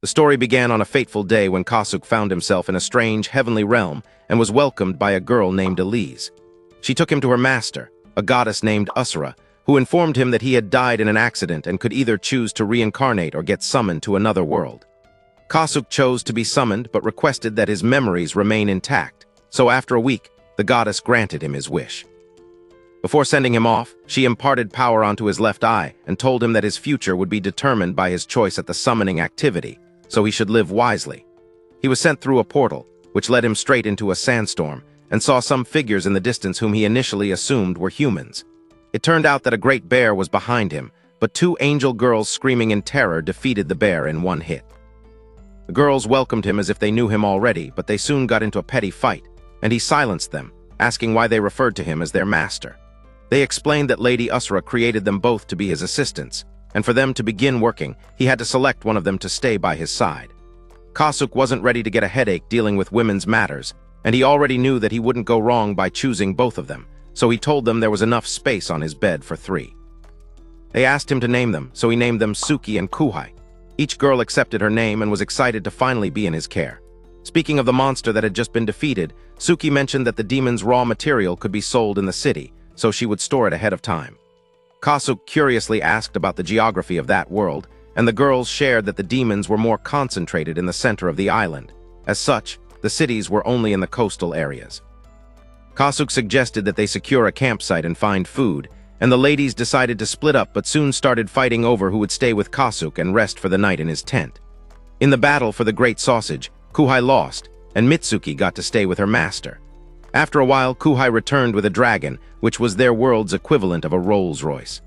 The story began on a fateful day when Kasuk found himself in a strange, heavenly realm and was welcomed by a girl named Elise. She took him to her master, a goddess named Usura, who informed him that he had died in an accident and could either choose to reincarnate or get summoned to another world. Kasuk chose to be summoned but requested that his memories remain intact, so after a week, the goddess granted him his wish. Before sending him off, she imparted power onto his left eye and told him that his future would be determined by his choice at the summoning activity, so he should live wisely. He was sent through a portal, which led him straight into a sandstorm, and saw some figures in the distance whom he initially assumed were humans. It turned out that a great bear was behind him, but two angel girls screaming in terror defeated the bear in one hit. The girls welcomed him as if they knew him already, but they soon got into a petty fight, and he silenced them, asking why they referred to him as their master. They explained that Lady Usura created them both to be his assistants, and for them to begin working, he had to select one of them to stay by his side. Kasuk wasn't ready to get a headache dealing with women's matters, and he already knew that he wouldn't go wrong by choosing both of them, so he told them there was enough space on his bed for 3. They asked him to name them, so he named them Suki and Kuhai. Each girl accepted her name and was excited to finally be in his care. Speaking of the monster that had just been defeated, Suki mentioned that the demon's raw material could be sold in the city, so she would store it ahead of time. Kasuk curiously asked about the geography of that world, and the girls shared that the demons were more concentrated in the center of the island. As such, the cities were only in the coastal areas. Kasuk suggested that they secure a campsite and find food, and the ladies decided to split up but soon started fighting over who would stay with Kasuk and rest for the night in his tent. In the battle for the Great Sausage, Kuhai lost, and Mitsuki got to stay with her master. After a while, Kuhai returned with a dragon, which was their world's equivalent of a Rolls-Royce.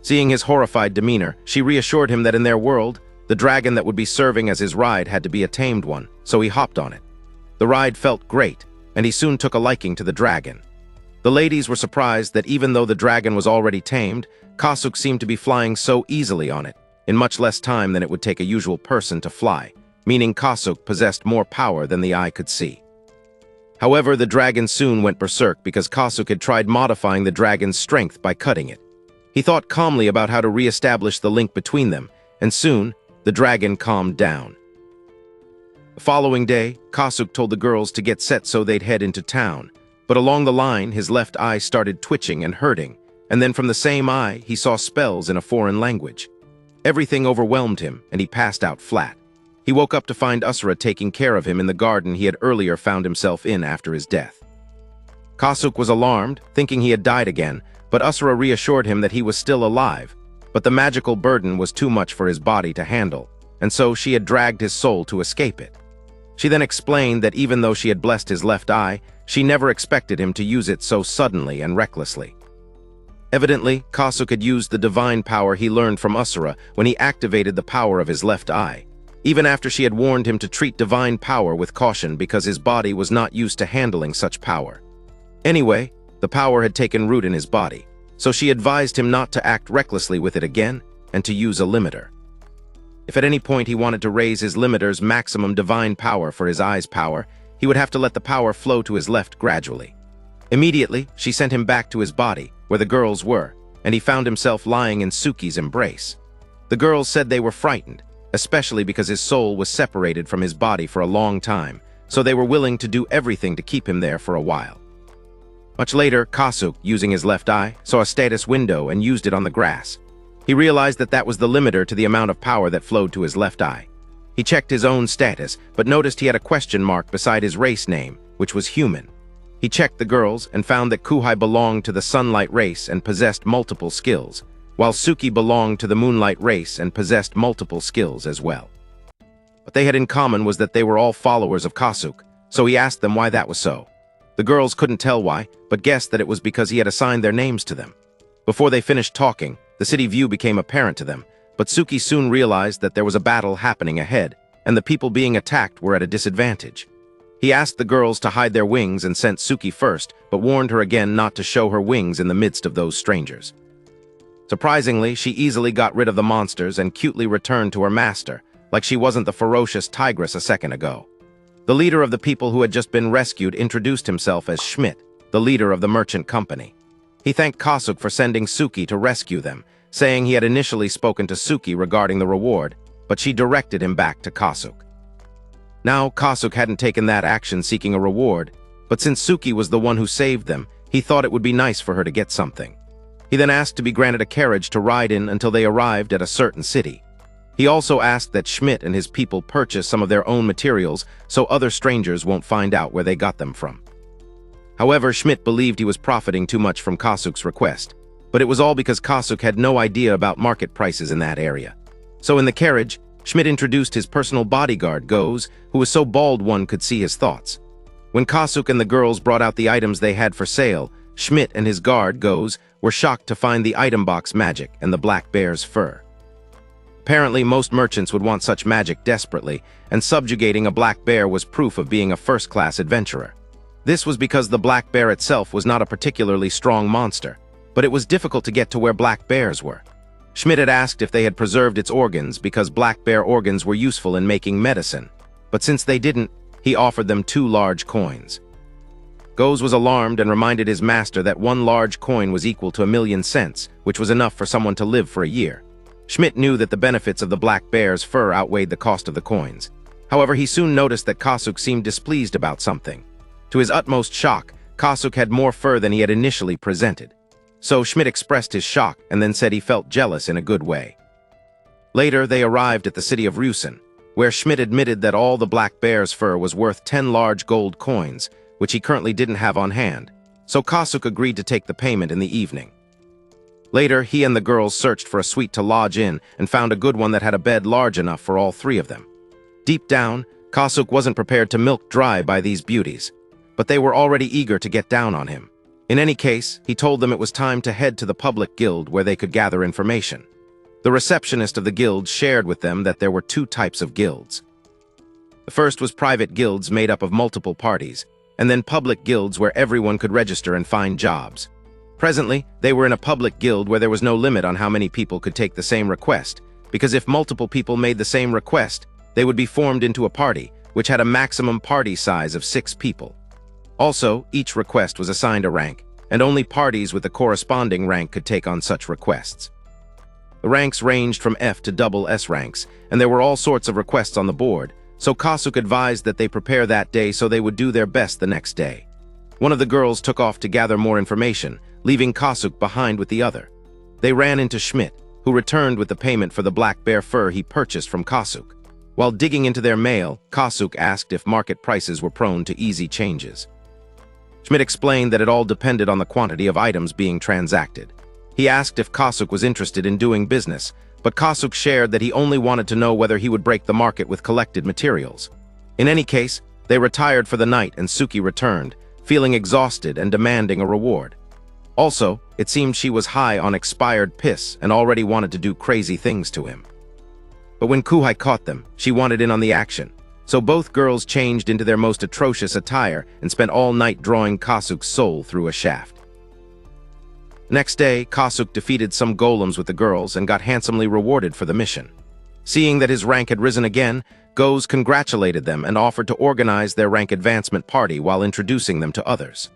Seeing his horrified demeanor, she reassured him that in their world, the dragon that would be serving as his ride had to be a tamed one, so he hopped on it. The ride felt great, and he soon took a liking to the dragon. The ladies were surprised that even though the dragon was already tamed, Kasuk seemed to be flying so easily on it, in much less time than it would take a usual person to fly, meaning Kasuk possessed more power than the eye could see. However, the dragon soon went berserk because Kasuk had tried modifying the dragon's strength by cutting it. He thought calmly about how to re-establish the link between them, and soon, the dragon calmed down. The following day, Kasuk told the girls to get set so they'd head into town, but along the line, his left eye started twitching and hurting, and then from the same eye, he saw spells in a foreign language. Everything overwhelmed him, and he passed out flat. He woke up to find Usura taking care of him in the garden he had earlier found himself in after his death. Kasuk was alarmed, thinking he had died again, but Usura reassured him that he was still alive, but the magical burden was too much for his body to handle, and so she had dragged his soul to escape it. She then explained that even though she had blessed his left eye, she never expected him to use it so suddenly and recklessly. Evidently, Kasuk had used the divine power he learned from Usura when he activated the power of his left eye, even after she had warned him to treat divine power with caution because his body was not used to handling such power. Anyway, the power had taken root in his body, so she advised him not to act recklessly with it again and to use a limiter. If at any point he wanted to raise his limiter's maximum divine power for his eye's power, he would have to let the power flow to his left gradually. Immediately, she sent him back to his body, where the girls were, and he found himself lying in Suki's embrace. The girls said they were frightened, especially because his soul was separated from his body for a long time, so they were willing to do everything to keep him there for a while. Much later, Kasuk, using his left eye, saw a status window and used it on the grass. He realized that that was the limiter to the amount of power that flowed to his left eye. He checked his own status, but noticed he had a question mark beside his race name, which was human. He checked the girls and found that Kuhai belonged to the sunlight race and possessed multiple skills, while Suki belonged to the moonlight race and possessed multiple skills as well. What they had in common was that they were all followers of Kasuk, so he asked them why that was so. The girls couldn't tell why, but guessed that it was because he had assigned their names to them. Before they finished talking, the city view became apparent to them, but Suki soon realized that there was a battle happening ahead, and the people being attacked were at a disadvantage. He asked the girls to hide their wings and sent Suki first, but warned her again not to show her wings in the midst of those strangers. Surprisingly, she easily got rid of the monsters and cutely returned to her master, like she wasn't the ferocious tigress a second ago. The leader of the people who had just been rescued introduced himself as Schmidt, the leader of the merchant company. He thanked Kasuk for sending Suki to rescue them, saying he had initially spoken to Suki regarding the reward, but she directed him back to Kasuk. Now, Kasuk hadn't taken that action seeking a reward, but since Suki was the one who saved them, he thought it would be nice for her to get something. He then asked to be granted a carriage to ride in until they arrived at a certain city. He also asked that Schmidt and his people purchase some of their own materials so other strangers won't find out where they got them from. However, Schmidt believed he was profiting too much from Kasuk's request, but it was all because Kasuk had no idea about market prices in that area. So in the carriage, Schmidt introduced his personal bodyguard, Goes, who was so bald one could see his thoughts. When Kasuk and the girls brought out the items they had for sale, Schmidt and his guard, Goes, were shocked to find the item box magic and the black bear's fur. Apparently, most merchants would want such magic desperately, and subjugating a black bear was proof of being a first-class adventurer. This was because the black bear itself was not a particularly strong monster, but it was difficult to get to where black bears were. Schmidt had asked if they had preserved its organs because black bear organs were useful in making medicine, but since they didn't, he offered them 2 large coins. Goes was alarmed and reminded his master that 1 large coin was equal to 1,000,000 cents, which was enough for someone to live for a year. Schmidt knew that the benefits of the black bear's fur outweighed the cost of the coins. However, he soon noticed that Kasuk seemed displeased about something. To his utmost shock, Kasuk had more fur than he had initially presented. So Schmidt expressed his shock and then said he felt jealous in a good way. Later, they arrived at the city of Rusin, where Schmidt admitted that all the black bear's fur was worth 10 large gold coins, which he currently didn't have on hand, so Kasuk agreed to take the payment in the evening. Later, he and the girls searched for a suite to lodge in and found a good one that had a bed large enough for all 3 of them. Deep down, Kasuk wasn't prepared to milk dry by these beauties, but they were already eager to get down on him. In any case, he told them it was time to head to the public guild where they could gather information. The receptionist of the guild shared with them that there were 2 types of guilds. The first was private guilds made up of multiple parties, and then public guilds where everyone could register and find jobs. Presently, they were in a public guild where there was no limit on how many people could take the same request, because if multiple people made the same request, they would be formed into a party, which had a maximum party size of 6 people. Also, each request was assigned a rank, and only parties with the corresponding rank could take on such requests. The ranks ranged from F to double S ranks, and there were all sorts of requests on the board, so Kasuk advised that they prepare that day so they would do their best the next day. One of the girls took off to gather more information, leaving Kasuk behind with the other. They ran into Schmidt, who returned with the payment for the black bear fur he purchased from Kasuk. While digging into their mail, Kasuk asked if market prices were prone to easy changes. Schmidt explained that it all depended on the quantity of items being transacted. He asked if Kasuk was interested in doing business, but Kasuk shared that he only wanted to know whether he would break the market with collected materials. In any case, they retired for the night and Suki returned, feeling exhausted and demanding a reward. Also, it seemed she was high on expired piss and already wanted to do crazy things to him. But when Kuhai caught them, she wanted in on the action, so both girls changed into their most atrocious attire and spent all night drawing Kasuk's soul through a shaft. Next day, Kasuk defeated some golems with the girls and got handsomely rewarded for the mission. Seeing that his rank had risen again, Goes congratulated them and offered to organize their rank advancement party while introducing them to others.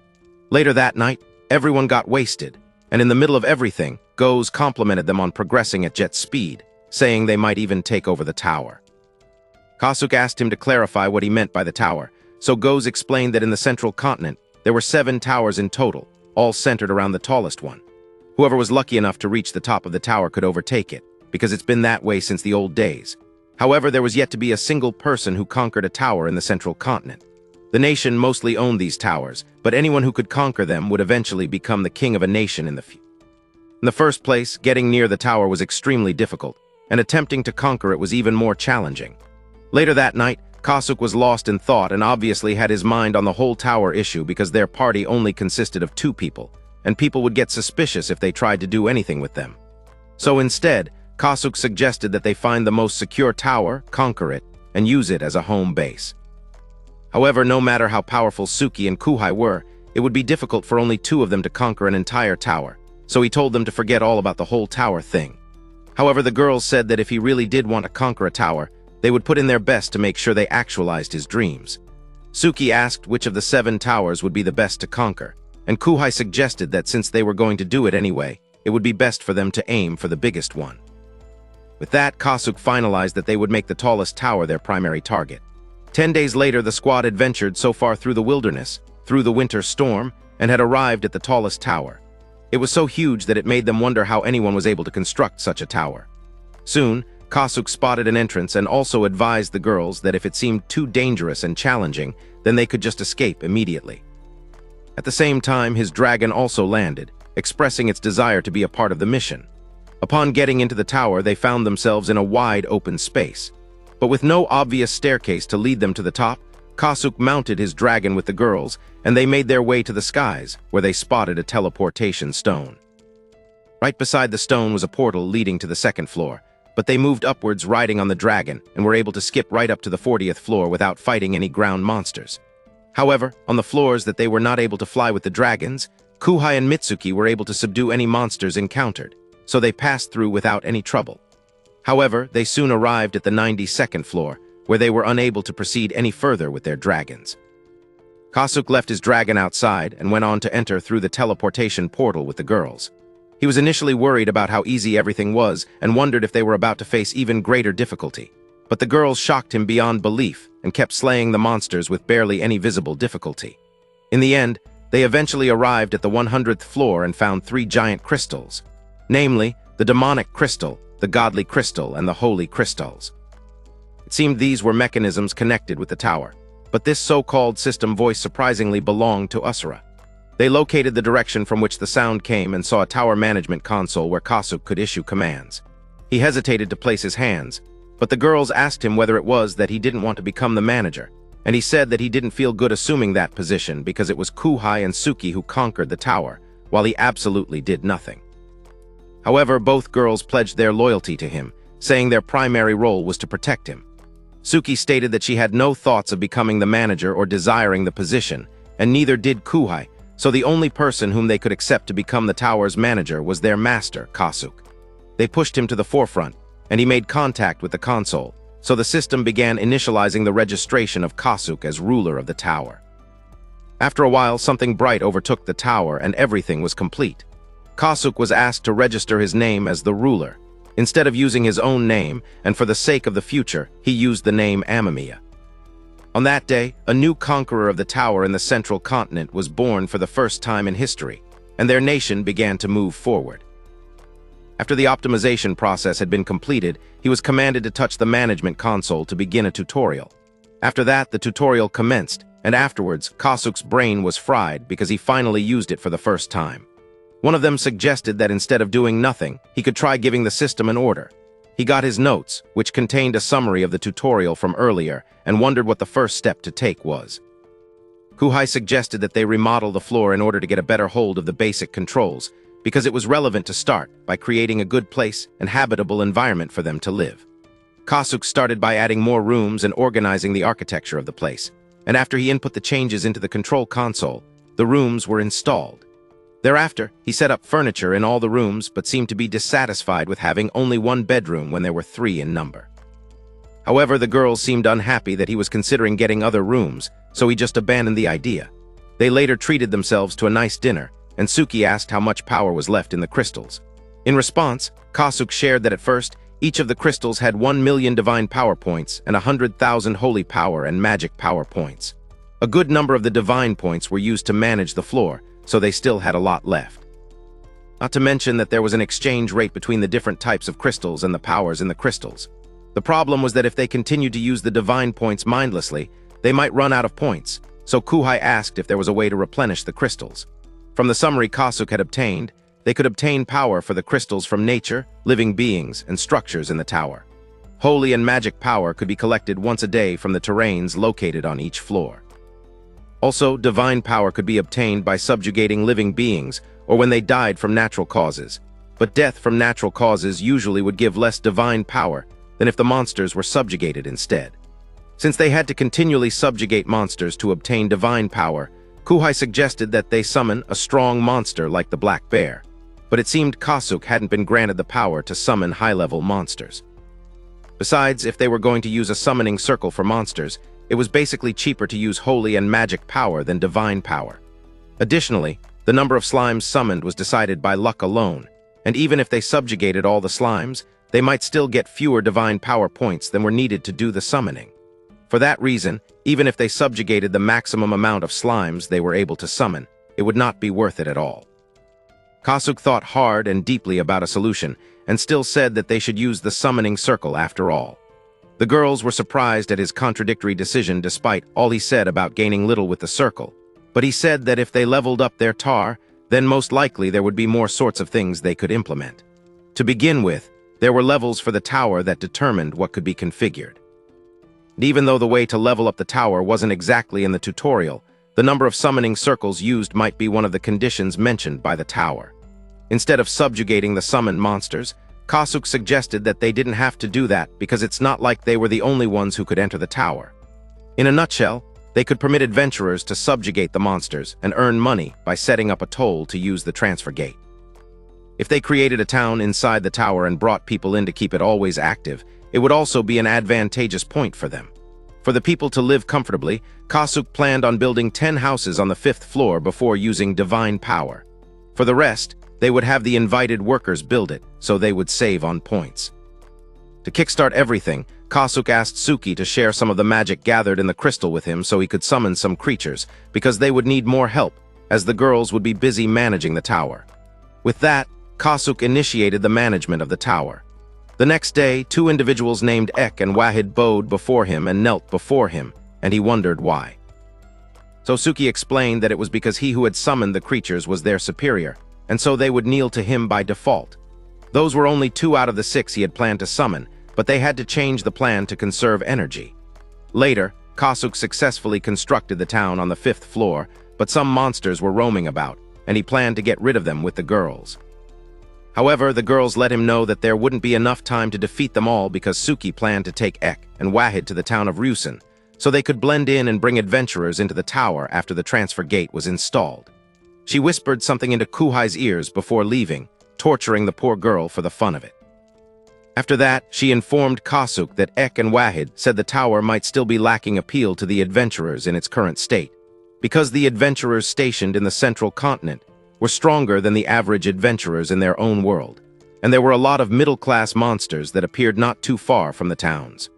Later that night, everyone got wasted, and in the middle of everything, Goes complimented them on progressing at jet speed, saying they might even take over the tower. Kasuk asked him to clarify what he meant by the tower, so Goes explained that in the central continent, there were 7 towers in total, all centered around the tallest one. Whoever was lucky enough to reach the top of the tower could overtake it, because it's been that way since the old days. However, there was yet to be a single person who conquered a tower in the central continent. The nation mostly owned these towers, but anyone who could conquer them would eventually become the king of a nation in the future. In the first place, getting near the tower was extremely difficult, and attempting to conquer it was even more challenging. Later that night, Kasuk was lost in thought and obviously had his mind on the whole tower issue because their party only consisted of 2 people, and people would get suspicious if they tried to do anything with them. So instead, Kasuk suggested that they find the most secure tower, conquer it, and use it as a home base. However, no matter how powerful Suki and Kuhai were, it would be difficult for only 2 of them to conquer an entire tower, so he told them to forget all about the whole tower thing. However, the girls said that if he really did want to conquer a tower, they would put in their best to make sure they actualized his dreams. Suki asked which of the 7 towers would be the best to conquer, and Kuhai suggested that since they were going to do it anyway, it would be best for them to aim for the biggest one. With that, Kasuk finalized that they would make the tallest tower their primary target. 10 days later, the squad had ventured so far through the wilderness, through the winter storm, and had arrived at the tallest tower. It was so huge that it made them wonder how anyone was able to construct such a tower. Soon, Kasuk spotted an entrance and also advised the girls that if it seemed too dangerous and challenging, then they could just escape immediately. At the same time, his dragon also landed, expressing its desire to be a part of the mission. Upon getting into the tower, they found themselves in a wide open space. But with no obvious staircase to lead them to the top, Kasuk mounted his dragon with the girls, and they made their way to the skies, where they spotted a teleportation stone. Right beside the stone was a portal leading to the second floor, but they moved upwards riding on the dragon and were able to skip right up to the 40th floor without fighting any ground monsters. However, on the floors that they were not able to fly with the dragons, Kuhai and Mitsuki were able to subdue any monsters encountered, so they passed through without any trouble. However, they soon arrived at the 92nd floor, where they were unable to proceed any further with their dragons. Kasuk left his dragon outside and went on to enter through the teleportation portal with the girls. He was initially worried about how easy everything was and wondered if they were about to face even greater difficulty. But the girls shocked him beyond belief and kept slaying the monsters with barely any visible difficulty. In the end, they eventually arrived at the 100th floor and found 3 giant crystals, namely, the demonic crystal, the godly crystal, and the holy crystals. It seemed these were mechanisms connected with the tower, but this so-called system voice surprisingly belonged to Asura. They located the direction from which the sound came and saw a tower management console where Kasuk could issue commands. He hesitated to place his hands, but the girls asked him whether it was that he didn't want to become the manager, and he said that he didn't feel good assuming that position because it was Kuhai and Suki who conquered the tower, while he absolutely did nothing. However, both girls pledged their loyalty to him, saying their primary role was to protect him. Suki stated that she had no thoughts of becoming the manager or desiring the position, and neither did Kuhai, so the only person whom they could accept to become the tower's manager was their master, Kasuk. They pushed him to the forefront, and he made contact with the console, so the system began initializing the registration of Kasuk as ruler of the tower. After a while, something bright overtook the tower and everything was complete. Kasuk was asked to register his name as the ruler. Instead of using his own name, and for the sake of the future, he used the name Amamiya. On that day, a new conqueror of the tower in the central continent was born for the first time in history, and their nation began to move forward. After the optimization process had been completed, he was commanded to touch the management console to begin a tutorial. After that, the tutorial commenced, and afterwards, Kasuk's brain was fried because he finally used it for the first time. One of them suggested that instead of doing nothing, he could try giving the system an order. He got his notes, which contained a summary of the tutorial from earlier, and wondered what the first step to take was. Kuhai suggested that they remodel the floor in order to get a better hold of the basic controls, because it was relevant to start by creating a good place and habitable environment for them to live. Kasuk started by adding more rooms and organizing the architecture of the place, and after he input the changes into the control console, the rooms were installed. Thereafter, he set up furniture in all the rooms but seemed to be dissatisfied with having only 1 bedroom when there were 3 in number. However, the girls seemed unhappy that he was considering getting other rooms, so he just abandoned the idea. They later treated themselves to a nice dinner, and Suki asked how much power was left in the crystals. In response, Kasuk shared that at first, each of the crystals had 1 million divine power points and 100,000 holy power and magic power points. A good number of the divine points were used to manage the floor, so they still had a lot left. Not to mention that there was an exchange rate between the different types of crystals and the powers in the crystals. The problem was that if they continued to use the divine points mindlessly, they might run out of points, so Kuhai asked if there was a way to replenish the crystals. From the summary Kasuk had obtained, they could obtain power for the crystals from nature, living beings, and structures in the tower. Holy and magic power could be collected once a day from the terrains located on each floor. Also, divine power could be obtained by subjugating living beings or when they died from natural causes, but death from natural causes usually would give less divine power than if the monsters were subjugated instead. Since they had to continually subjugate monsters to obtain divine power, Kuhai suggested that they summon a strong monster like the black bear, but it seemed Kasuk hadn't been granted the power to summon high-level monsters. Besides, if they were going to use a summoning circle for monsters, it was basically cheaper to use holy and magic power than divine power. Additionally, the number of slimes summoned was decided by luck alone, and even if they subjugated all the slimes, they might still get fewer divine power points than were needed to do the summoning. For that reason, even if they subjugated the maximum amount of slimes they were able to summon, it would not be worth it at all. Kasuk thought hard and deeply about a solution, and still said that they should use the summoning circle after all. The girls were surprised at his contradictory decision despite all he said about gaining little with the circle, but he said that if they leveled up their tar, then most likely there would be more sorts of things they could implement. To begin with, there were levels for the tower that determined what could be configured. And even though the way to level up the tower wasn't exactly in the tutorial, the number of summoning circles used might be one of the conditions mentioned by the tower. Instead of subjugating the summoned monsters, Kasuk suggested that they didn't have to do that because it's not like they were the only ones who could enter the tower. In a nutshell, they could permit adventurers to subjugate the monsters and earn money by setting up a toll to use the transfer gate. If they created a town inside the tower and brought people in to keep it always active, it would also be an advantageous point for them. For the people to live comfortably, Kasuk planned on building 10 houses on the 5th floor before using divine power. For the rest, they would have the invited workers build it, so they would save on points. To kickstart everything, Kasuk asked Suki to share some of the magic gathered in the crystal with him so he could summon some creatures, because they would need more help, as the girls would be busy managing the tower. With that, Kasuk initiated the management of the tower. The next day, 2 individuals named Ek and Wahid bowed before him and knelt before him, and he wondered why. So Suki explained that it was because he who had summoned the creatures was their superior, and so they would kneel to him by default. Those were only 2 out of the 6 he had planned to summon, but they had to change the plan to conserve energy. Later, Kasuk successfully constructed the town on the 5th floor, but some monsters were roaming about, and he planned to get rid of them with the girls. However, the girls let him know that there wouldn't be enough time to defeat them all because Suki planned to take Ek and Wahid to the town of Rusin, so they could blend in and bring adventurers into the tower after the transfer gate was installed. She whispered something into Kuhai's ears before leaving, torturing the poor girl for the fun of it. After that, she informed Kasuk that Ek and Wahid said the tower might still be lacking appeal to the adventurers in its current state, because the adventurers stationed in the central continent were stronger than the average adventurers in their own world, and there were a lot of middle-class monsters that appeared not too far from the towns.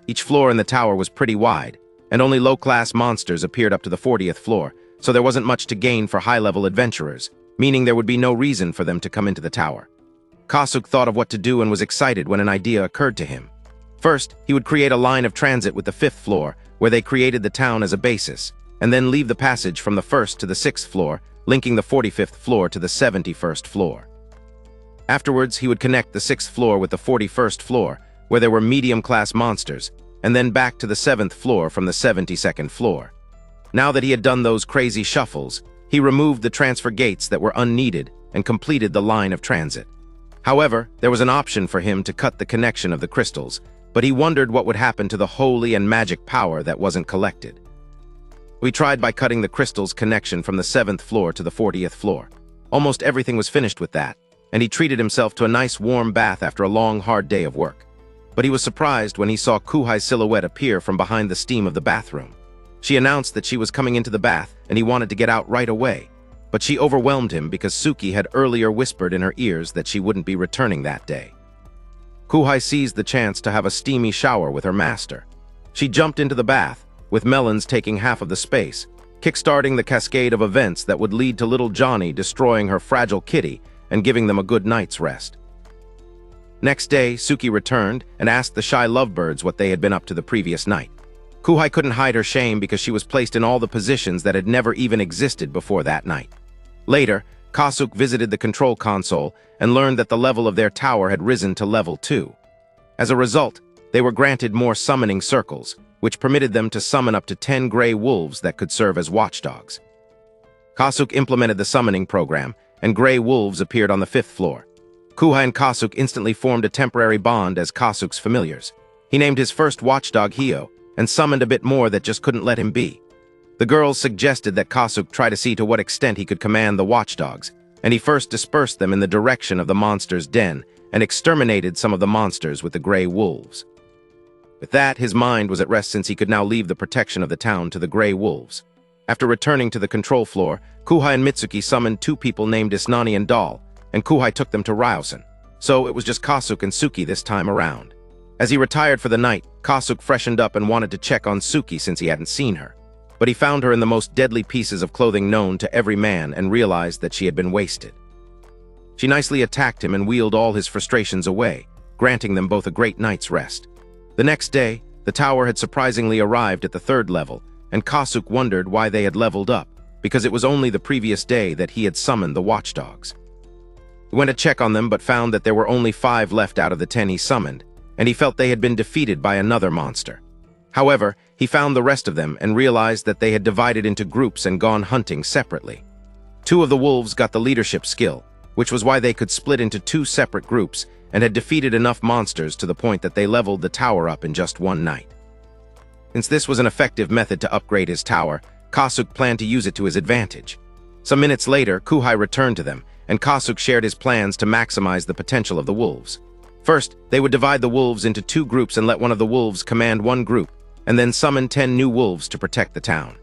Each floor in the tower was pretty wide, and only low-class monsters appeared up to the 40th floor, so there wasn't much to gain for high-level adventurers, meaning there would be no reason for them to come into the tower. Kasuk thought of what to do and was excited when an idea occurred to him. First, he would create a line of transit with the 5th floor, where they created the town as a basis, and then leave the passage from the 1st to the 6th floor, linking the 45th floor to the 71st floor. Afterwards, he would connect the 6th floor with the 41st floor, where there were medium-class monsters, and then back to the 7th floor from the 72nd floor. Now that he had done those crazy shuffles, he removed the transfer gates that were unneeded and completed the line of transit. However, there was an option for him to cut the connection of the crystals, but he wondered what would happen to the holy and magic power that wasn't collected. We tried by cutting the crystal's connection from the 7th floor to the 40th floor. Almost everything was finished with that, and he treated himself to a nice warm bath after a long, hard day of work. But he was surprised when he saw Kuhai's silhouette appear from behind the steam of the bathroom. She announced that she was coming into the bath, and he wanted to get out right away. But she overwhelmed him because Suki had earlier whispered in her ears that she wouldn't be returning that day. Kuhai seized the chance to have a steamy shower with her master. She jumped into the bath, with Melons taking half of the space, kickstarting the cascade of events that would lead to little Johnny destroying her fragile kitty and giving them a good night's rest. Next day, Suki returned and asked the shy lovebirds what they had been up to the previous night. Kuhai couldn't hide her shame because she was placed in all the positions that had never even existed before that night. Later, Kasuk visited the control console and learned that the level of their tower had risen to level 2. As a result, they were granted more summoning circles, which permitted them to summon up to 10 gray wolves that could serve as watchdogs. Kasuk implemented the summoning program, and gray wolves appeared on the 5th floor. Kuhai and Kasuk instantly formed a temporary bond as Kasuk's familiars. He named his first watchdog Hio, and summoned a bit more that just couldn't let him be. The girls suggested that Kasuk try to see to what extent he could command the watchdogs, and he first dispersed them in the direction of the monster's den and exterminated some of the monsters with the gray wolves. With that, his mind was at rest since he could now leave the protection of the town to the gray wolves. After returning to the control floor, Kuhai and Mitsuki summoned 2 people named Isnani and Dal, and Kuhai took them to Ryusen. so it was just Kasuk and Suki this time around. As he retired for the night, Kasuk freshened up and wanted to check on Suki since he hadn't seen her. But he found her in the most deadly pieces of clothing known to every man and realized that she had been wasted. She nicely attacked him and wheeled all his frustrations away, granting them both a great night's rest. The next day, the tower had surprisingly arrived at the 3rd level, and Kasuk wondered why they had leveled up, because it was only the previous day that he had summoned the watchdogs. He went to check on them but found that there were only 5 left out of the 10 he summoned, and he felt they had been defeated by another monster. However, he found the rest of them and realized that they had divided into groups and gone hunting separately. 2 of the wolves got the leadership skill, which was why they could split into 2 separate groups and had defeated enough monsters to the point that they leveled the tower up in just one night. Since this was an effective method to upgrade his tower, Kasuk planned to use it to his advantage. Some minutes later, Kuhai returned to them, and Kasuk shared his plans to maximize the potential of the wolves. First, they would divide the wolves into 2 groups and let one of the wolves command one group, and then summon 10 new wolves to protect the town.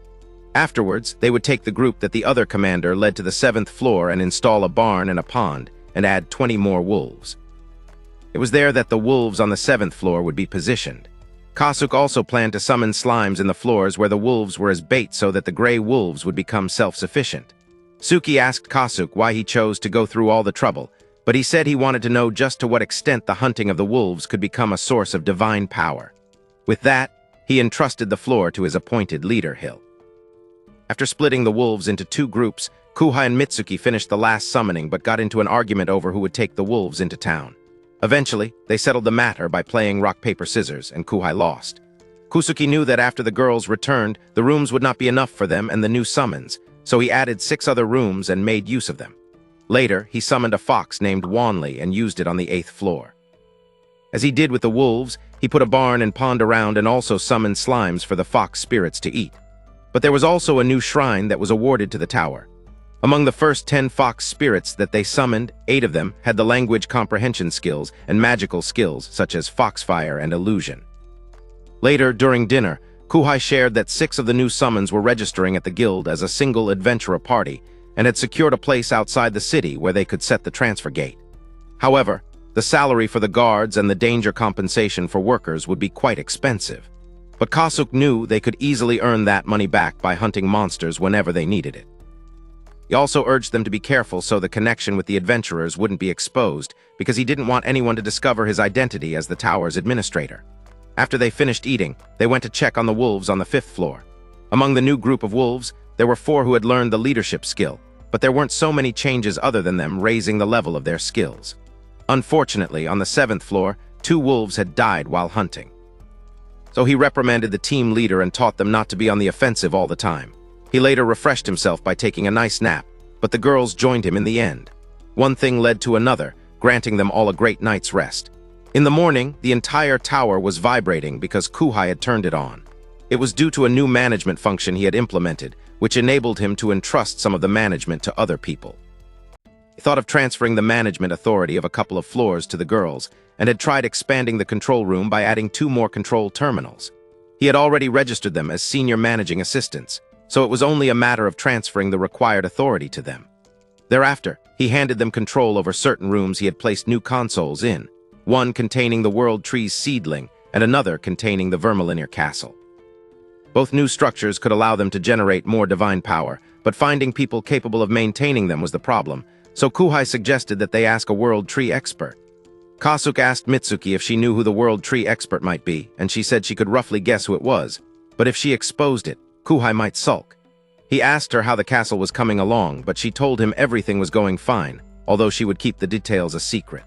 Afterwards, they would take the group that the other commander led to the 7th floor and install a barn and a pond, and add 20 more wolves. It was there that the wolves on the 7th floor would be positioned. Kasuk also planned to summon slimes in the floors where the wolves were as bait so that the gray wolves would become self-sufficient. Suki asked Kasuk why he chose to go through all the trouble, but he said he wanted to know just to what extent the hunting of the wolves could become a source of divine power. With that, he entrusted the floor to his appointed leader, Hill. After splitting the wolves into 2 groups, Kuhai and Mitsuki finished the last summoning but got into an argument over who would take the wolves into town. Eventually, they settled the matter by playing rock, paper, scissors, and Kuhai lost. Kusuki knew that after the girls returned, the rooms would not be enough for them and the new summons, so he added 6 other rooms and made use of them. Later, he summoned a fox named Wanli and used it on the 8th floor. As he did with the wolves, he put a barn and pond around and also summoned slimes for the fox spirits to eat. But there was also a new shrine that was awarded to the tower. Among the first 10 fox spirits that they summoned, 8 of them had the language comprehension skills and magical skills such as foxfire and illusion. Later, during dinner, Kuhai shared that 6 of the new summons were registering at the guild as a single adventurer party and had secured a place outside the city where they could set the transfer gate. However, the salary for the guards and the danger compensation for workers would be quite expensive. But Kasuk knew they could easily earn that money back by hunting monsters whenever they needed it. He also urged them to be careful so the connection with the adventurers wouldn't be exposed because he didn't want anyone to discover his identity as the tower's administrator. After they finished eating, they went to check on the wolves on the 5th floor. Among the new group of wolves, there were 4 who had learned the leadership skill, but there weren't so many changes other than them raising the level of their skills. Unfortunately, on the 7th floor, 2 wolves had died while hunting. So he reprimanded the team leader and taught them not to be on the offensive all the time. He later refreshed himself by taking a nice nap, but the girls joined him in the end. One thing led to another, granting them all a great night's rest. In the morning, the entire tower was vibrating because Kuhai had turned it on. It was due to a new management function he had implemented, which enabled him to entrust some of the management to other people. He thought of transferring the management authority of a couple of floors to the girls, and had tried expanding the control room by adding 2 more control terminals. He had already registered them as senior managing assistants, so it was only a matter of transferring the required authority to them. Thereafter, he handed them control over certain rooms he had placed new consoles in, one containing the World Tree's seedling and another containing the Vermilinear Castle. Both new structures could allow them to generate more divine power, but finding people capable of maintaining them was the problem, so Kuhai suggested that they ask a World Tree expert. Kasuk asked Mitsuki if she knew who the World Tree expert might be, and she said she could roughly guess who it was, but if she exposed it, Kuhai might sulk. He asked her how the castle was coming along, but she told him everything was going fine, although she would keep the details a secret.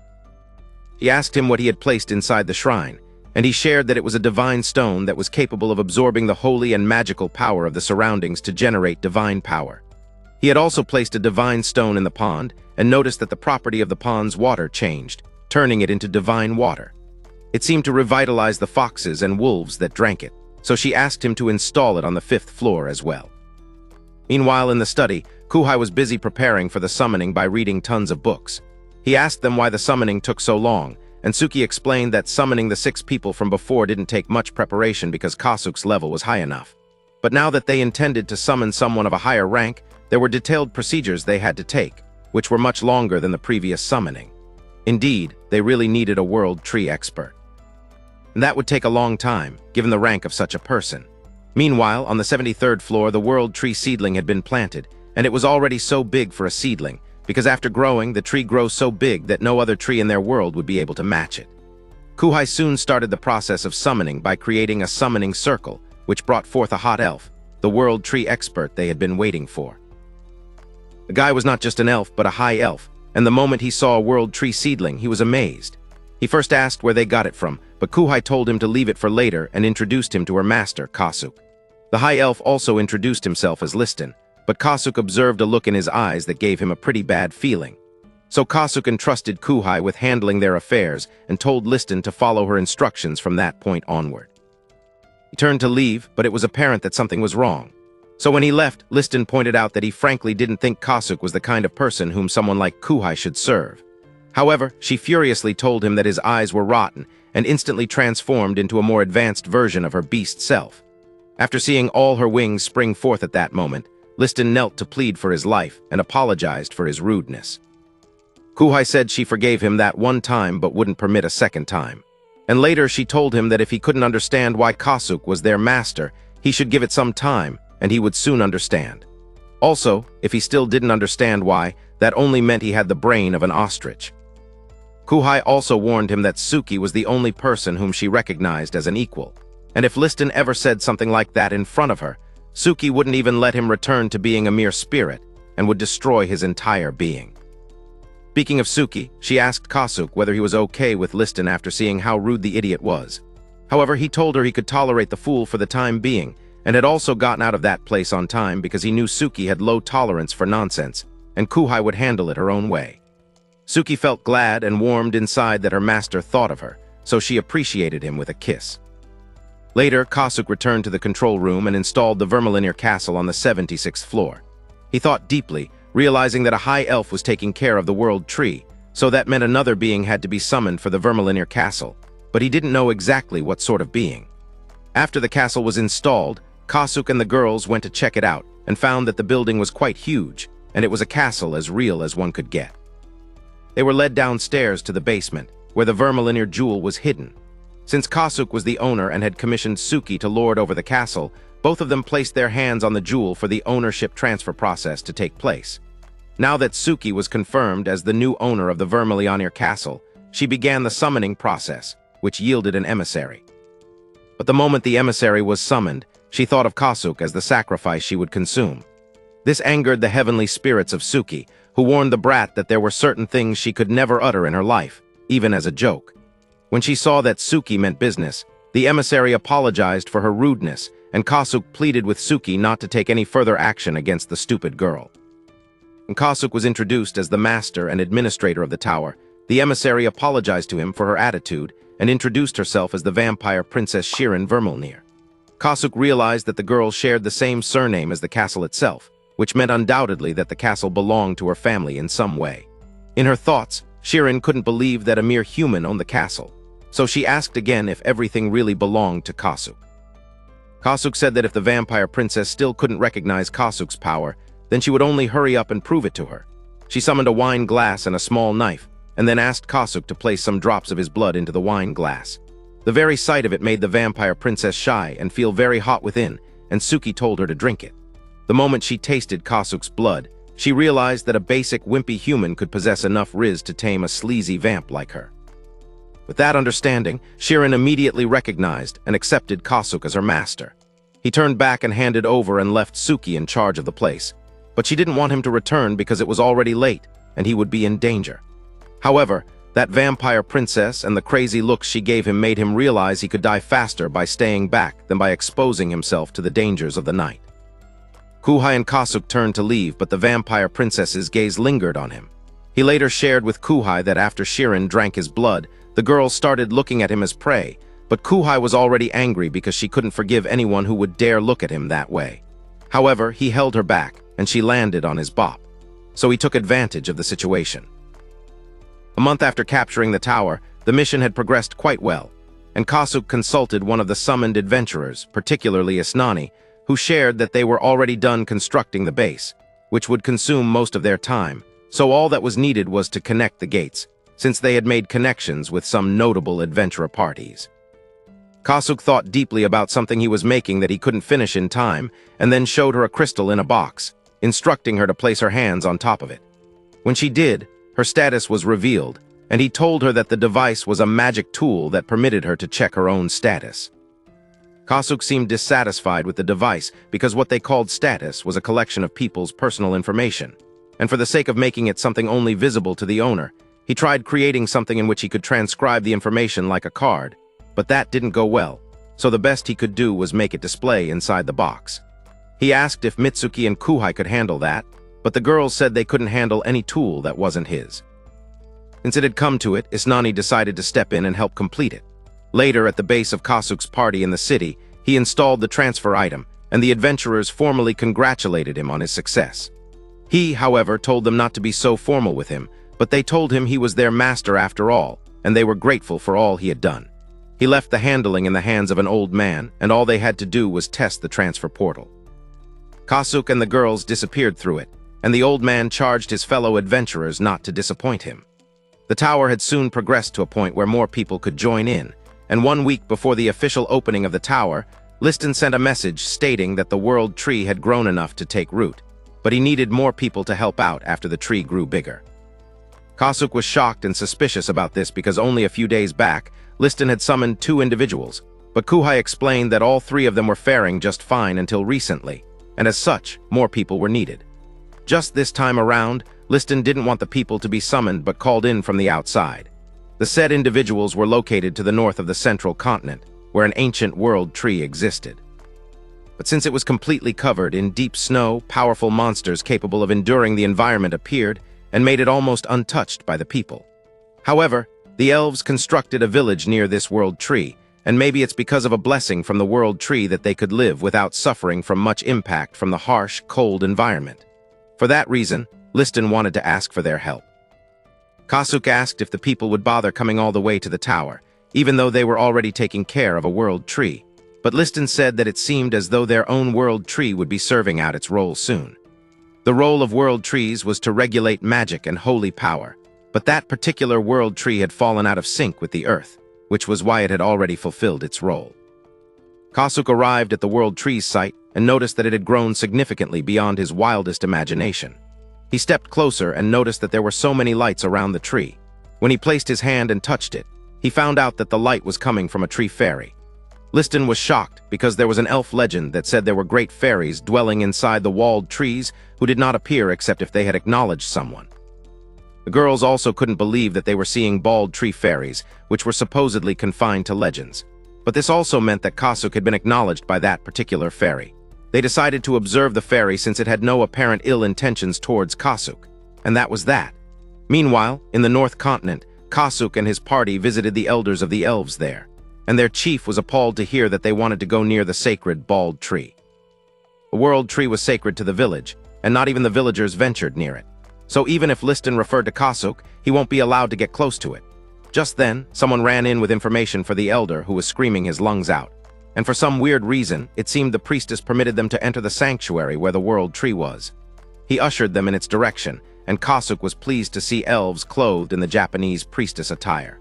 He asked him what he had placed inside the shrine, and he shared that it was a divine stone that was capable of absorbing the holy and magical power of the surroundings to generate divine power. He had also placed a divine stone in the pond and noticed that the property of the pond's water changed, turning it into divine water. It seemed to revitalize the foxes and wolves that drank it, so she asked him to install it on the 5th floor as well. Meanwhile, in the study, Kuhai was busy preparing for the summoning by reading tons of books. He asked them why the summoning took so long, and Suki explained that summoning the 6 people from before didn't take much preparation because Kasuk's level was high enough. But now that they intended to summon someone of a higher rank, there were detailed procedures they had to take, which were much longer than the previous summoning. Indeed, they really needed a world tree expert. And that would take a long time, given the rank of such a person. Meanwhile, on the 73rd floor, the world tree seedling had been planted, and it was already so big for a seedling, because after growing, the tree grows so big that no other tree in their world would be able to match it. Kuhai soon started the process of summoning by creating a summoning circle, which brought forth a hot elf, the world tree expert they had been waiting for. The guy was not just an elf, but a high elf, and the moment he saw a world tree seedling, he was amazed. He first asked where they got it from, but Kuhai told him to leave it for later and introduced him to her master, Kasuk. The high elf also introduced himself as Liston, but Kasuk observed a look in his eyes that gave him a pretty bad feeling. So Kasuk entrusted Kuhai with handling their affairs and told Liston to follow her instructions from that point onward. He turned to leave, but it was apparent that something was wrong. So when he left, Liston pointed out that he frankly didn't think Kasuk was the kind of person whom someone like Kuhai should serve. However, she furiously told him that his eyes were rotten and instantly transformed into a more advanced version of her beast self. After seeing all her wings spring forth at that moment, Liston knelt to plead for his life and apologized for his rudeness. Kuhai said she forgave him that one time but wouldn't permit a second time. And later she told him that if he couldn't understand why Kasuk was their master, he should give it some time and he would soon understand. Also, if he still didn't understand why, that only meant he had the brain of an ostrich. Kuhai also warned him that Suki was the only person whom she recognized as an equal, and if Liston ever said something like that in front of her, Suki wouldn't even let him return to being a mere spirit and would destroy his entire being. Speaking of Suki, she asked Kasuk whether he was okay with Liston after seeing how rude the idiot was. However, he told her he could tolerate the fool for the time being, and had also gotten out of that place on time because he knew Suki had low tolerance for nonsense, and Kuhai would handle it her own way. Suki felt glad and warmed inside that her master thought of her, so she appreciated him with a kiss. Later, Kasuk returned to the control room and installed the vermilinear castle on the 76th floor. He thought deeply, realizing that a high elf was taking care of the world tree, so that meant another being had to be summoned for the vermilinear castle, but he didn't know exactly what sort of being. After the castle was installed, Kasuk and the girls went to check it out and found that the building was quite huge, and it was a castle as real as one could get. They were led downstairs to the basement, where the vermilinear jewel was hidden. Since Kasuk was the owner and had commissioned Suki to lord over the castle, both of them placed their hands on the jewel for the ownership transfer process to take place. Now that Suki was confirmed as the new owner of the vermilinear castle, she began the summoning process, which yielded an emissary. But the moment the emissary was summoned, she thought of Kasuk as the sacrifice she would consume. This angered the heavenly spirits of Suki, who warned the brat that there were certain things she could never utter in her life, even as a joke. When she saw that Suki meant business, the emissary apologized for her rudeness, and Kasuk pleaded with Suki not to take any further action against the stupid girl. When Kasuk was introduced as the master and administrator of the tower, the emissary apologized to him for her attitude and introduced herself as the vampire Princess Shirin Vermilnir. Kasuk realized that the girl shared the same surname as the castle itself, which meant undoubtedly that the castle belonged to her family in some way. In her thoughts, Shirin couldn't believe that a mere human owned the castle, so she asked again if everything really belonged to Kasuk. Kasuk said that if the vampire princess still couldn't recognize Kasuk's power, then she would only hurry up and prove it to her. She summoned a wine glass and a small knife, and then asked Kasuk to place some drops of his blood into the wine glass. The very sight of it made the vampire princess shy and feel very hot within, and Suki told her to drink it. The moment she tasted Kasuk's blood, she realized that a basic wimpy human could possess enough riz to tame a sleazy vamp like her. With that understanding, Shirin immediately recognized and accepted Kasuk as her master. He turned back and handed over and left Suki in charge of the place, but she didn't want him to return because it was already late and he would be in danger. However, that vampire princess and the crazy looks she gave him made him realize he could die faster by staying back than by exposing himself to the dangers of the night. Kuhai and Kasuk turned to leave, but the vampire princess's gaze lingered on him. He later shared with Kuhai that after Shirin drank his blood, the girl started looking at him as prey, but Kuhai was already angry because she couldn't forgive anyone who would dare look at him that way. However, he held her back, and she landed on his bop. So he took advantage of the situation. A month after capturing the tower, the mission had progressed quite well, and Kasuk consulted one of the summoned adventurers, particularly Isnani, who shared that they were already done constructing the base, which would consume most of their time, so all that was needed was to connect the gates, since they had made connections with some notable adventurer parties. Kasuk thought deeply about something he was making that he couldn't finish in time, and then showed her a crystal in a box, instructing her to place her hands on top of it. When she did, her status was revealed, and he told her that the device was a magic tool that permitted her to check her own status. Kasuk seemed dissatisfied with the device because what they called status was a collection of people's personal information, and for the sake of making it something only visible to the owner, he tried creating something in which he could transcribe the information like a card, but that didn't go well, so the best he could do was make it display inside the box. He asked if Mitsuki and Kuhai could handle that, but the girls said they couldn't handle any tool that wasn't his. Since it had come to it, Isnani decided to step in and help complete it. Later, at the base of Kasuk's party in the city, he installed the transfer item, and the adventurers formally congratulated him on his success. He, however, told them not to be so formal with him, but they told him he was their master after all, and they were grateful for all he had done. He left the handling in the hands of an old man, and all they had to do was test the transfer portal. Kasuk and the girls disappeared through it, and the old man charged his fellow adventurers not to disappoint him. The tower had soon progressed to a point where more people could join in, and 1 week before the official opening of the tower, Liston sent a message stating that the world tree had grown enough to take root, but he needed more people to help out after the tree grew bigger. Kasuk was shocked and suspicious about this because only a few days back, Liston had summoned 2 individuals, but Kuhai explained that all 3 of them were faring just fine until recently, and as such, more people were needed. Just this time around, Liston didn't want the people to be summoned but called in from the outside. The said individuals were located to the north of the central continent, where an ancient world tree existed. But since it was completely covered in deep snow, powerful monsters capable of enduring the environment appeared and made it almost untouched by the people. However, the elves constructed a village near this world tree, and maybe it's because of a blessing from the world tree that they could live without suffering from much impact from the harsh, cold environment. For that reason, Liston wanted to ask for their help. Kasuk asked if the people would bother coming all the way to the tower, even though they were already taking care of a world tree, but Liston said that it seemed as though their own world tree would be serving out its role soon. The role of world trees was to regulate magic and holy power, but that particular world tree had fallen out of sync with the earth, which was why it had already fulfilled its role. Kasuk arrived at the world tree's site and noticed that it had grown significantly beyond his wildest imagination. He stepped closer and noticed that there were so many lights around the tree. When he placed his hand and touched it, he found out that the light was coming from a tree fairy. Liston was shocked because there was an elf legend that said there were great fairies dwelling inside the walled trees who did not appear except if they had acknowledged someone. The girls also couldn't believe that they were seeing bald tree fairies, which were supposedly confined to legends. But this also meant that Kasuk had been acknowledged by that particular fairy. They decided to observe the fairy since it had no apparent ill intentions towards Kasuk, and that was that. Meanwhile, in the North Continent, Kasuk and his party visited the elders of the elves there, and their chief was appalled to hear that they wanted to go near the sacred bald tree. The world tree was sacred to the village, and not even the villagers ventured near it. So even if Liston referred to Kasuk, he won't be allowed to get close to it. Just then, someone ran in with information for the elder who was screaming his lungs out. And for some weird reason, it seemed the priestess permitted them to enter the sanctuary where the world tree was. He ushered them in its direction, and Kasuk was pleased to see elves clothed in the Japanese priestess attire.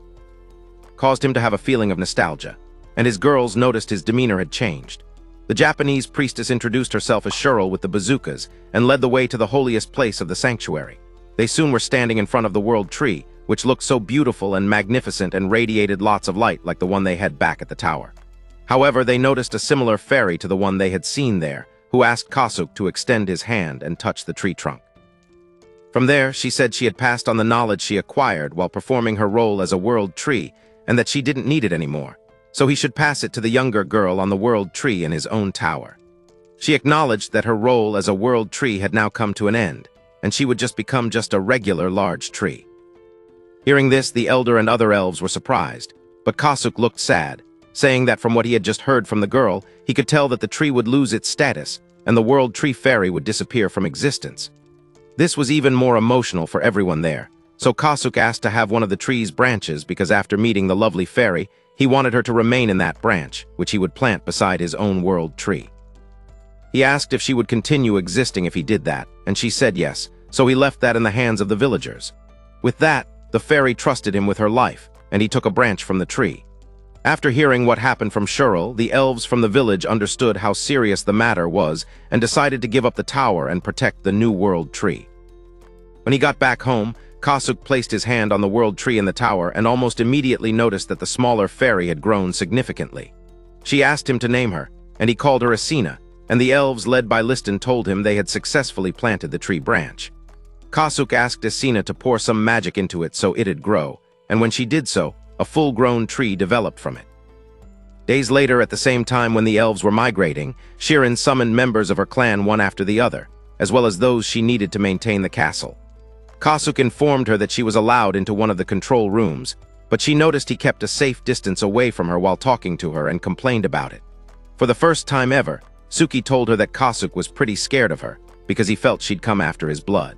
Caused him to have a feeling of nostalgia, and his girls noticed his demeanor had changed. The Japanese priestess introduced herself as Shirl with the bazookas and led the way to the holiest place of the sanctuary. They soon were standing in front of the world tree, which looked so beautiful and magnificent and radiated lots of light like the one they had back at the tower. However, they noticed a similar fairy to the one they had seen there, who asked Kasuk to extend his hand and touch the tree trunk. From there, she said she had passed on the knowledge she acquired while performing her role as a world tree, and that she didn't need it anymore, so he should pass it to the younger girl on the world tree in his own tower. She acknowledged that her role as a world tree had now come to an end, and she would just become a regular large tree. Hearing this, the elder and other elves were surprised, but Kasuk looked sad, saying that from what he had just heard from the girl, he could tell that the tree would lose its status, and the world tree fairy would disappear from existence. This was even more emotional for everyone there, so Kasuk asked to have one of the tree's branches because after meeting the lovely fairy, he wanted her to remain in that branch, which he would plant beside his own world tree. He asked if she would continue existing if he did that, and she said yes, so he left that in the hands of the villagers. With that, the fairy trusted him with her life, and he took a branch from the tree. After hearing what happened from Shirl, the elves from the village understood how serious the matter was and decided to give up the tower and protect the New World Tree. When he got back home, Kasuk placed his hand on the World Tree in the tower and almost immediately noticed that the smaller fairy had grown significantly. She asked him to name her, and he called her Asina, and the elves led by Liston told him they had successfully planted the tree branch. Kasuk asked Asina to pour some magic into it so it'd grow, and when she did so, a full-grown tree developed from it. Days later, at the same time when the elves were migrating, Shirin summoned members of her clan one after the other, as well as those she needed to maintain the castle. Kasuk informed her that she was allowed into one of the control rooms, but she noticed he kept a safe distance away from her while talking to her and complained about it. For the first time ever, Suki told her that Kasuk was pretty scared of her, because he felt she'd come after his blood.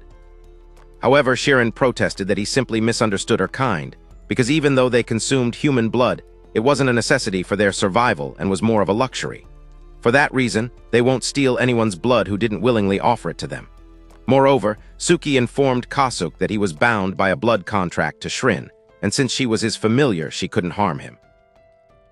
However, Shirin protested that he simply misunderstood her kind, because even though they consumed human blood, it wasn't a necessity for their survival and was more of a luxury. For that reason, they won't steal anyone's blood who didn't willingly offer it to them. Moreover, Suki informed Kasuk that he was bound by a blood contract to Shrin, and since she was his familiar, she couldn't harm him.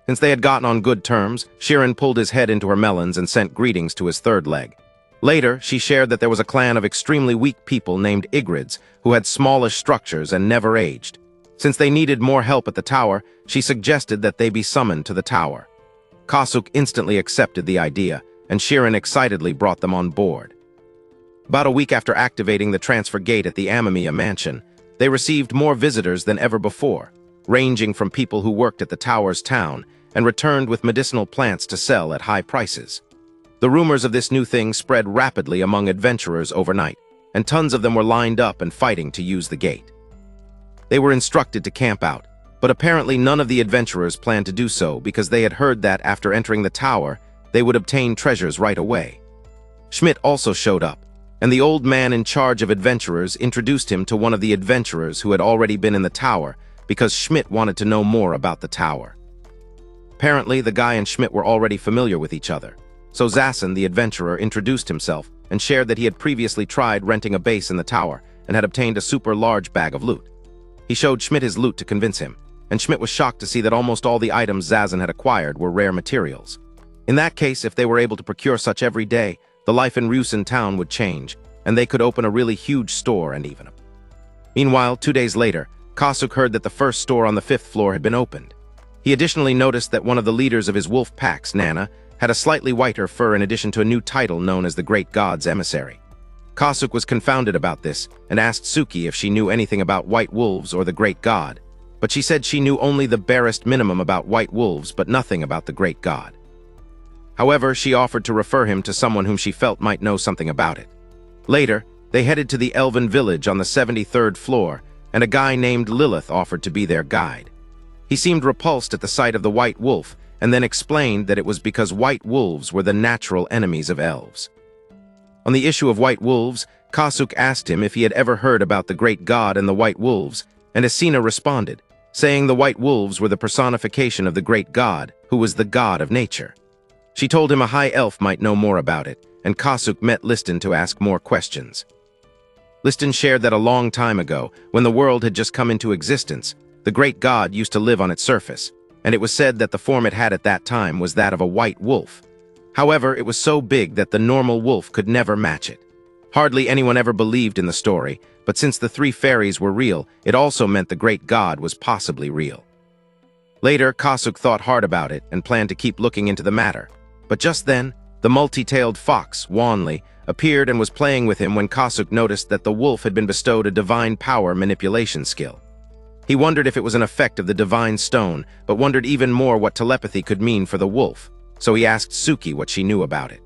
Since they had gotten on good terms, Shirin pulled his head into her melons and sent greetings to his third leg. Later, she shared that there was a clan of extremely weak people named Igrids who had smallish structures and never aged. Since they needed more help at the tower, she suggested that they be summoned to the tower. Kasuk instantly accepted the idea, and Shirin excitedly brought them on board. About a week after activating the transfer gate at the Amamiya mansion, they received more visitors than ever before, ranging from people who worked at the tower's town and returned with medicinal plants to sell at high prices. The rumors of this new thing spread rapidly among adventurers overnight, and tons of them were lined up and fighting to use the gate. They were instructed to camp out, but apparently none of the adventurers planned to do so because they had heard that after entering the tower, they would obtain treasures right away. Schmidt also showed up, and the old man in charge of adventurers introduced him to one of the adventurers who had already been in the tower because Schmidt wanted to know more about the tower. Apparently, the guy and Schmidt were already familiar with each other, so Zassen, the adventurer, introduced himself and shared that he had previously tried renting a base in the tower and had obtained a super large bag of loot. He showed Schmidt his loot to convince him, and Schmidt was shocked to see that almost all the items Zazen had acquired were rare materials. In that case, if they were able to procure such every day, the life in Ryusen town would change, and they could open a really huge store and even. Meanwhile, 2 days later, Kasuk heard that the first store on the 5th floor had been opened. He additionally noticed that one of the leaders of his wolf packs, Nana, had a slightly whiter fur in addition to a new title known as the Great God's Emissary. Kasuk was confounded about this and asked Suki if she knew anything about white wolves or the Great God, but she said she knew only the barest minimum about white wolves but nothing about the Great God. However, she offered to refer him to someone whom she felt might know something about it. Later, they headed to the Elven village on the 73rd floor, and a guy named Lilith offered to be their guide. He seemed repulsed at the sight of the white wolf and then explained that it was because white wolves were the natural enemies of elves. On the issue of white wolves, Kasuk asked him if he had ever heard about the Great God and the white wolves, and Asina responded, saying the white wolves were the personification of the Great God, who was the god of nature. She told him a high elf might know more about it, and Kasuk met Liston to ask more questions. Liston shared that a long time ago, when the world had just come into existence, the Great God used to live on its surface, and it was said that the form it had at that time was that of a white wolf. However, it was so big that the normal wolf could never match it. Hardly anyone ever believed in the story, but since the 3 fairies were real, it also meant the Great God was possibly real. Later, Kasuk thought hard about it and planned to keep looking into the matter. But just then, the multi-tailed fox, Wanli, appeared and was playing with him when Kasuk noticed that the wolf had been bestowed a divine power manipulation skill. He wondered if it was an effect of the divine stone, but wondered even more what telepathy could mean for the wolf, so he asked Suki what she knew about it.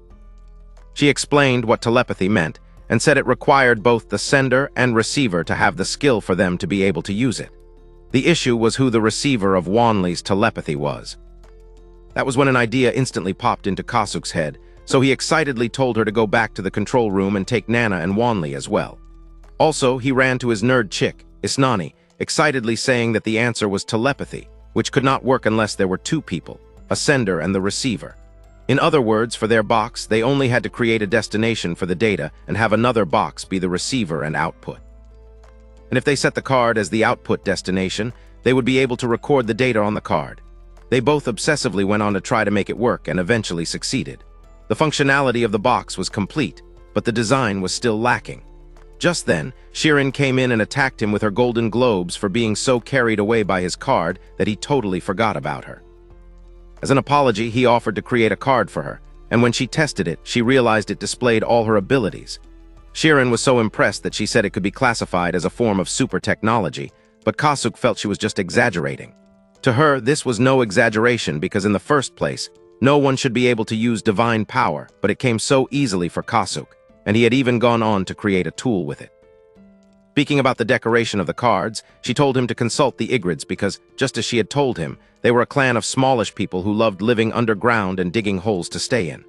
She explained what telepathy meant, and said it required both the sender and receiver to have the skill for them to be able to use it. The issue was who the receiver of Wanli's telepathy was. That was when an idea instantly popped into Kasuk's head, so he excitedly told her to go back to the control room and take Nana and Wanli as well. Also, he ran to his nerd chick, Isnani, excitedly saying that the answer was telepathy, which could not work unless there were 2 people, a sender and the receiver. In other words, for their box, they only had to create a destination for the data and have another box be the receiver and output. and if they set the card as the output destination, they would be able to record the data on the card. They both obsessively went on to try to make it work and eventually succeeded. The functionality of the box was complete, but the design was still lacking. Just then, Sheeran came in and attacked him with her golden globes for being so carried away by his card that he totally forgot about her. As an apology, he offered to create a card for her, and when she tested it, she realized it displayed all her abilities. Sheeran was so impressed that she said it could be classified as a form of super technology, but Kasuk felt she was just exaggerating. To her, this was no exaggeration because in the first place, no one should be able to use divine power, but it came so easily for Kasuk, and he had even gone on to create a tool with it. Speaking about the decoration of the cards, she told him to consult the Igrids because, just as she had told him, they were a clan of smallish people who loved living underground and digging holes to stay in.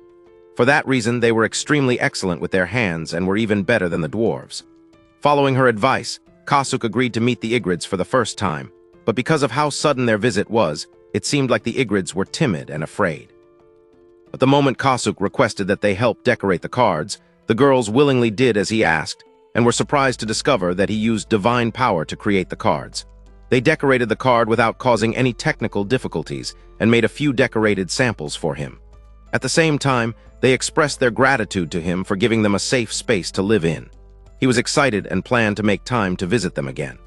For that reason, they were extremely excellent with their hands and were even better than the dwarves. Following her advice, Kasuk agreed to meet the Igrids for the first time, but because of how sudden their visit was, it seemed like the Igrids were timid and afraid. But the moment Kasuk requested that they help decorate the cards, the girls willingly did as he asked, and were surprised to discover that he used divine power to create the cards. They decorated the card without causing any technical difficulties and made a few decorated samples for him. At the same time, they expressed their gratitude to him for giving them a safe space to live in. He was excited and planned to make time to visit them again.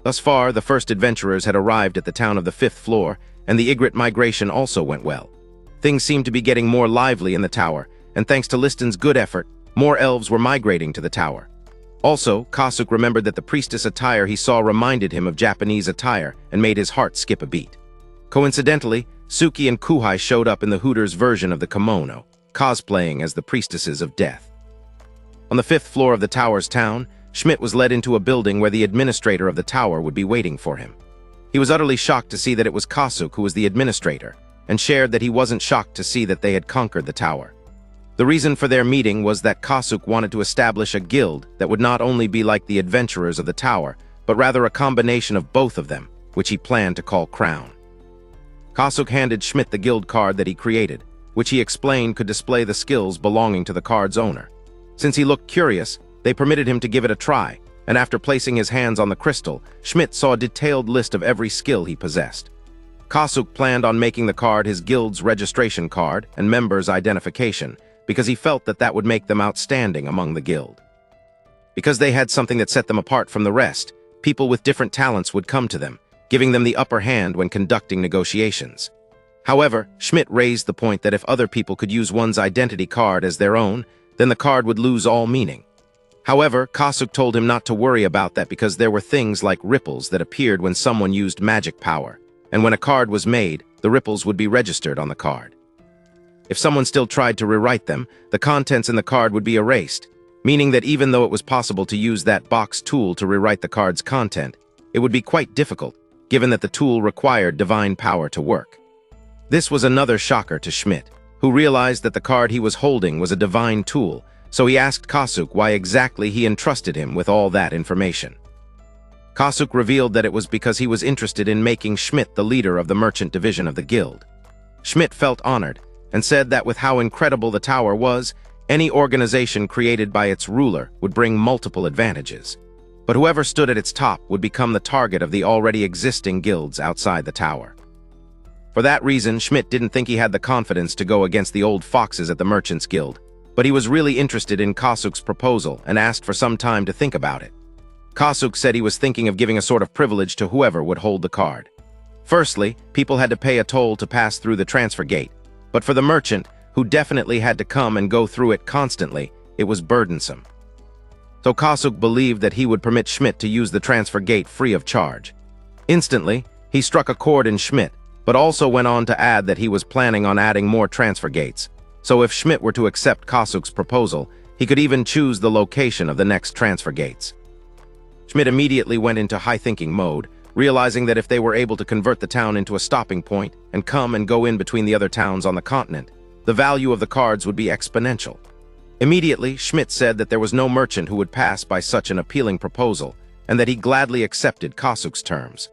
Thus far, the first adventurers had arrived at the town of the 5th floor, and the Ygritte migration also went well. Things seemed to be getting more lively in the tower, and thanks to Liston's good effort, more elves were migrating to the tower. Also, Kasuk remembered that the priestess attire he saw reminded him of Japanese attire and made his heart skip a beat. Coincidentally, Suki and Kuhai showed up in the Hooters version of the kimono, cosplaying as the priestesses of death. On the 5th floor of the tower's town, Schmidt was led into a building where the administrator of the tower would be waiting for him. He was utterly shocked to see that it was Kasuk who was the administrator, and shared that he wasn't shocked to see that they had conquered the tower. The reason for their meeting was that Kasuk wanted to establish a guild that would not only be like the adventurers of the tower, but rather a combination of both of them, which he planned to call Crown. Kasuk handed Schmidt the guild card that he created, which he explained could display the skills belonging to the card's owner. Since he looked curious, they permitted him to give it a try, and after placing his hands on the crystal, Schmidt saw a detailed list of every skill he possessed. Kasuk planned on making the card his guild's registration card and members' identification, because he felt that that would make them outstanding among the guild. Because they had something that set them apart from the rest, people with different talents would come to them, giving them the upper hand when conducting negotiations. However, Schmidt raised the point that if other people could use one's identity card as their own, then the card would lose all meaning. However, Kasuk told him not to worry about that because there were things like ripples that appeared when someone used magic power, and when a card was made, the ripples would be registered on the card. If someone still tried to rewrite them, the contents in the card would be erased, meaning that even though it was possible to use that box tool to rewrite the card's content, it would be quite difficult, given that the tool required divine power to work. This was another shocker to Schmidt, who realized that the card he was holding was a divine tool, so he asked Kasuk why exactly he entrusted him with all that information. Kasuk revealed that it was because he was interested in making Schmidt the leader of the merchant division of the guild. Schmidt felt honored, and said that with how incredible the tower was, any organization created by its ruler would bring multiple advantages. But whoever stood at its top would become the target of the already existing guilds outside the tower. For that reason, Schmidt didn't think he had the confidence to go against the old foxes at the Merchants Guild, but he was really interested in Kasuk's proposal and asked for some time to think about it. Kasuk said he was thinking of giving a sort of privilege to whoever would hold the card. Firstly, people had to pay a toll to pass through the transfer gate, but for the merchant, who definitely had to come and go through it constantly, it was burdensome. So Kasuk believed that he would permit Schmidt to use the transfer gate free of charge. Instantly, he struck a chord in Schmidt, but also went on to add that he was planning on adding more transfer gates, so if Schmidt were to accept Kasuk's proposal, he could even choose the location of the next transfer gates. Schmidt immediately went into high-thinking mode, realizing that if they were able to convert the town into a stopping point and come and go in between the other towns on the continent, the value of the cards would be exponential. Immediately, Schmidt said that there was no merchant who would pass by such an appealing proposal, and that he gladly accepted Kasuk's terms.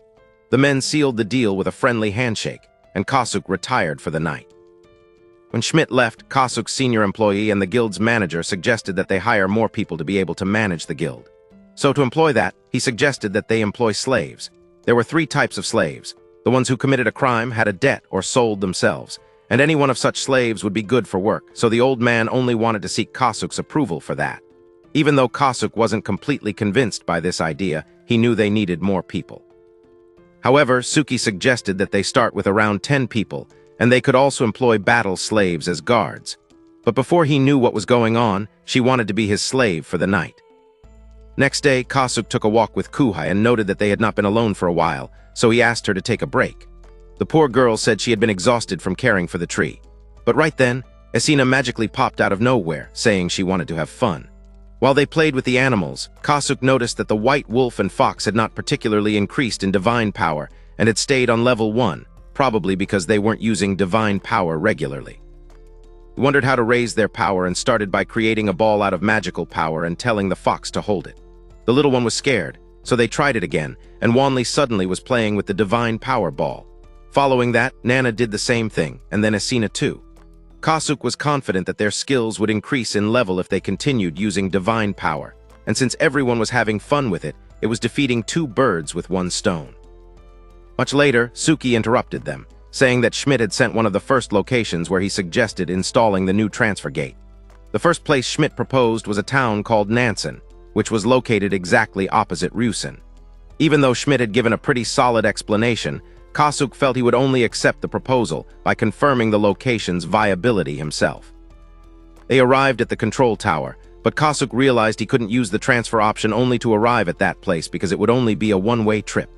The men sealed the deal with a friendly handshake, and Kasuk retired for the night. When Schmidt left, Kasuk's senior employee and the guild's manager suggested that they hire more people to be able to manage the guild. So to employ that, he suggested that they employ slaves. There were 3 types of slaves. The ones who committed a crime, had a debt, or sold themselves. And any one of such slaves would be good for work, so the old man only wanted to seek Kasuk's approval for that. Even though Kasuk wasn't completely convinced by this idea, he knew they needed more people. However, Suki suggested that they start with around 10 people, and they could also employ battle slaves as guards. But before he knew what was going on, she wanted to be his slave for the night. Next day, Kasuk took a walk with Kuhai and noted that they had not been alone for a while, so he asked her to take a break. The poor girl said she had been exhausted from caring for the tree. But right then, Esina magically popped out of nowhere, saying she wanted to have fun. While they played with the animals, Kasuk noticed that the white wolf and fox had not particularly increased in divine power and had stayed on level 1, probably because they weren't using divine power regularly. He wondered how to raise their power and started by creating a ball out of magical power and telling the fox to hold it. The little one was scared, so they tried it again, and Wanli suddenly was playing with the divine power ball. Following that, Nana did the same thing, and then Esina too. Kasuk was confident that their skills would increase in level if they continued using divine power, and since everyone was having fun with it, it was defeating 2 birds with 1 stone. Much later, Suki interrupted them, saying that Schmidt had sent one of the first locations where he suggested installing the new transfer gate. The first place Schmidt proposed was a town called Nansen, which was located exactly opposite Ryusen. Even though Schmidt had given a pretty solid explanation, Kasuk felt he would only accept the proposal by confirming the location's viability himself. They arrived at the control tower, but Kasuk realized he couldn't use the transfer option only to arrive at that place because it would only be a one-way trip.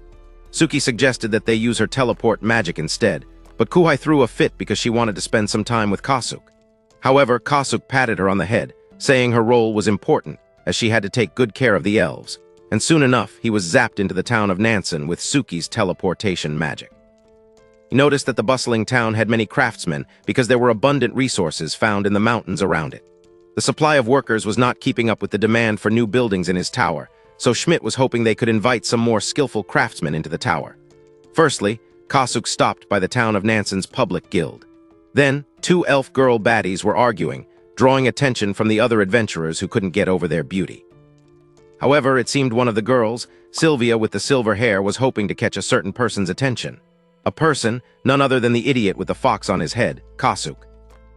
Suki suggested that they use her teleport magic instead, but Kuhai threw a fit because she wanted to spend some time with Kasuk. However, Kasuk patted her on the head, saying her role was important, as she had to take good care of the elves. And soon enough, he was zapped into the town of Nansen with Suki's teleportation magic. He noticed that the bustling town had many craftsmen because there were abundant resources found in the mountains around it. The supply of workers was not keeping up with the demand for new buildings in his tower, so Schmidt was hoping they could invite some more skillful craftsmen into the tower. Firstly, Kasuk stopped by the town of Nansen's public guild. Then, 2 elf girl baddies were arguing, drawing attention from the other adventurers who couldn't get over their beauty. However, it seemed one of the girls, Sylvia with the silver hair, was hoping to catch a certain person's attention. A person, none other than the idiot with the fox on his head, Kasuk.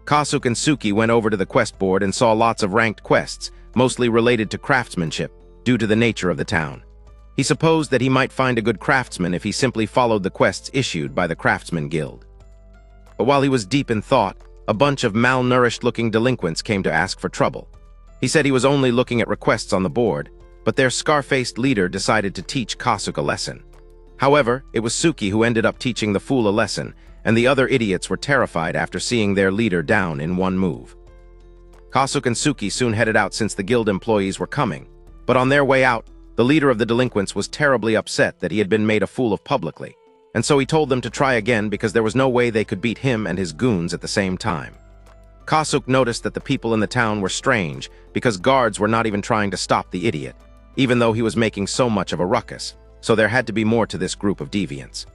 Kasuk and Suki went over to the quest board and saw lots of ranked quests, mostly related to craftsmanship, due to the nature of the town. He supposed that he might find a good craftsman if he simply followed the quests issued by the Craftsman Guild. But while he was deep in thought, a bunch of malnourished-looking delinquents came to ask for trouble. He said he was only looking at requests on the board, but their scar-faced leader decided to teach Kasuk a lesson. However, it was Suki who ended up teaching the fool a lesson, and the other idiots were terrified after seeing their leader down in one move. Kasuk and Suki soon headed out since the guild employees were coming, but on their way out, the leader of the delinquents was terribly upset that he had been made a fool of publicly, and so he told them to try again because there was no way they could beat him and his goons at the same time. Kasuk noticed that the people in the town were strange because guards were not even trying to stop the idiot, even though he was making so much of a ruckus, so there had to be more to this group of deviants.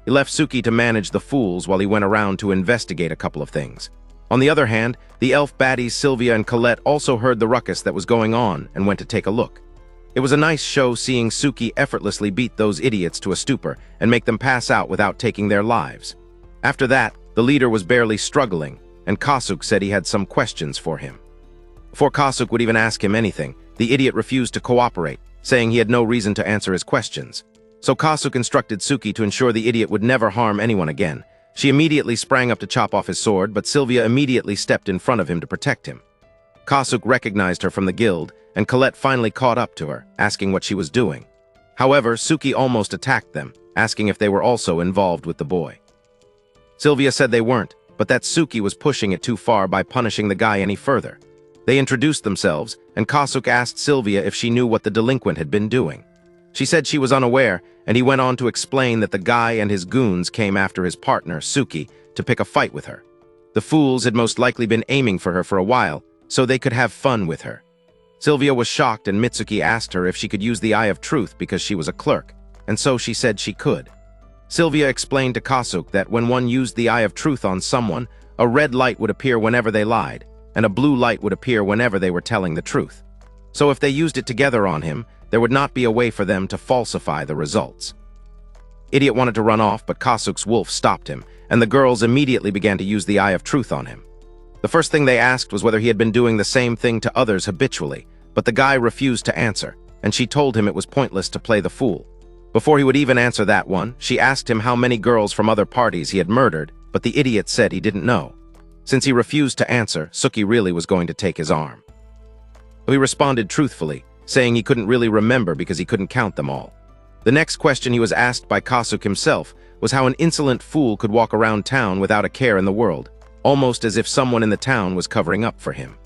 He left Suki to manage the fools while he went around to investigate a couple of things. On the other hand, the elf baddies Sylvia and Colette also heard the ruckus that was going on and went to take a look. It was a nice show seeing Suki effortlessly beat those idiots to a stupor and make them pass out without taking their lives. After that, the leader was barely struggling, and Kasuk said he had some questions for him. Before Kasuk would even ask him anything, the idiot refused to cooperate, saying he had no reason to answer his questions. So Kasuk instructed Suki to ensure the idiot would never harm anyone again. She immediately sprang up to chop off his sword, but Sylvia immediately stepped in front of him to protect him. Kasuk recognized her from the guild, and Colette finally caught up to her, asking what she was doing. However, Suki almost attacked them, asking if they were also involved with the boy. Sylvia said they weren't, but that Suki was pushing it too far by punishing the guy any further. They introduced themselves, and Kasuk asked Sylvia if she knew what the delinquent had been doing. She said she was unaware, and he went on to explain that the guy and his goons came after his partner, Suki, to pick a fight with her. The fools had most likely been aiming for her for a while, so they could have fun with her. Sylvia was shocked, and Mitsuki asked her if she could use the Eye of Truth because she was a clerk, and so she said she could. Sylvia explained to Kasuk that when one used the Eye of Truth on someone, a red light would appear whenever they lied, and a blue light would appear whenever they were telling the truth. So if they used it together on him, there would not be a way for them to falsify the results. Idiot wanted to run off, but Kasuk's wolf stopped him, and the girls immediately began to use the Eye of Truth on him. The first thing they asked was whether he had been doing the same thing to others habitually, but the guy refused to answer, and she told him it was pointless to play the fool. Before he would even answer that one, she asked him how many girls from other parties he had murdered, but the idiot said he didn't know. Since he refused to answer, Suki really was going to take his arm. He responded truthfully, saying he couldn't really remember because he couldn't count them all. The next question he was asked by Kasuk himself was how an insolent fool could walk around town without a care in the world, almost as if someone in the town was covering up for him.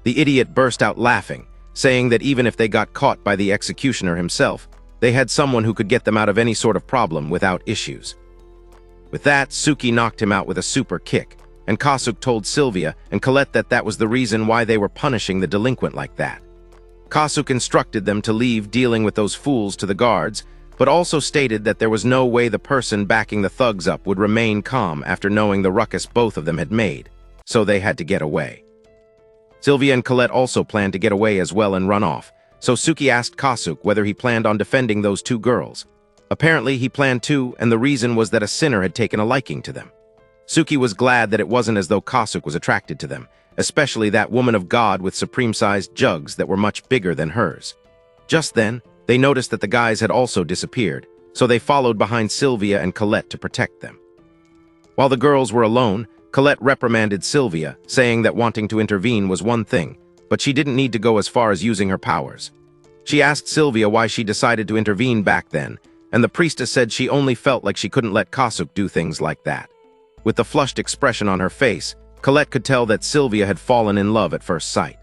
The idiot burst out laughing, saying that even if they got caught by the executioner himself, they had someone who could get them out of any sort of problem without issues. With that, Suki knocked him out with a super kick, and Kasuk told Sylvia and Colette that that was the reason why they were punishing the delinquent like that. Kasuk instructed them to leave dealing with those fools to the guards, but also stated that there was no way the person backing the thugs up would remain calm after knowing the ruckus both of them had made, so they had to get away. Sylvia and Colette also planned to get away as well and run off, so Suki asked Kasuk whether he planned on defending those two girls. Apparently he planned to, and the reason was that a sinner had taken a liking to them. Suki was glad that it wasn't as though Kasuk was attracted to them, especially that woman of God with supreme-sized jugs that were much bigger than hers. Just then, they noticed that the guys had also disappeared, so they followed behind Sylvia and Colette to protect them. While the girls were alone, Colette reprimanded Sylvia, saying that wanting to intervene was one thing, but she didn't need to go as far as using her powers. She asked Sylvia why she decided to intervene back then, and the priestess said she only felt like she couldn't let Kasuk do things like that. With the flushed expression on her face, Colette could tell that Sylvia had fallen in love at first sight.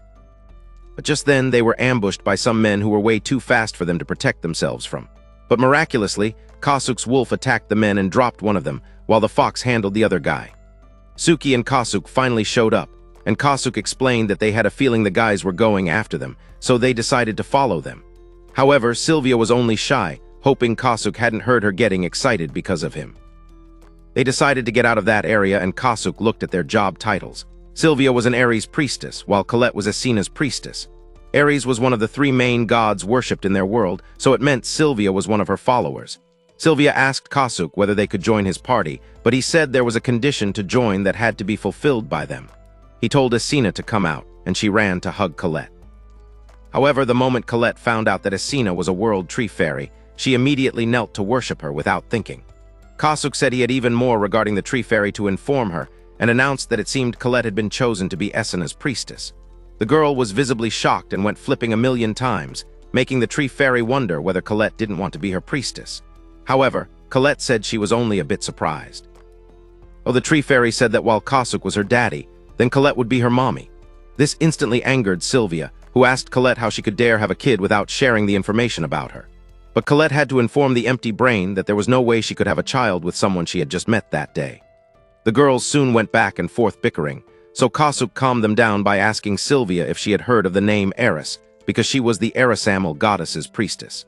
But just then, they were ambushed by some men who were way too fast for them to protect themselves from. But miraculously, Kasuk's wolf attacked the men and dropped one of them, while the fox handled the other guy. Suki and Kasuk finally showed up, and Kasuk explained that they had a feeling the guys were going after them, so they decided to follow them. However, Sylvia was only shy, hoping Kasuk hadn't heard her getting excited because of him. They decided to get out of that area, and Kasuk looked at their job titles. Sylvia was an Ares priestess, while Colette was Asena's priestess. Ares was one of the three main gods worshipped in their world, so it meant Sylvia was one of her followers. Sylvia asked Kasuk whether they could join his party, but he said there was a condition to join that had to be fulfilled by them. He told Asena to come out, and she ran to hug Colette. However, the moment Colette found out that Asena was a world tree fairy, she immediately knelt to worship her without thinking. Kasuk said he had even more regarding the tree fairy to inform her, and announced that it seemed Colette had been chosen to be Asena's priestess. The girl was visibly shocked and went flipping a million times, making the tree fairy wonder whether Colette didn't want to be her priestess. However, Colette said she was only a bit surprised. Oh, the tree fairy said that while Kasuk was her daddy, then Colette would be her mommy. This instantly angered Sylvia, who asked Colette how she could dare have a kid without sharing the information about her. But Colette had to inform the empty brain that there was no way she could have a child with someone she had just met that day. The girls soon went back and forth bickering, so Kasuk calmed them down by asking Sylvia if she had heard of the name Eris, because she was the Erisamal goddess's priestess.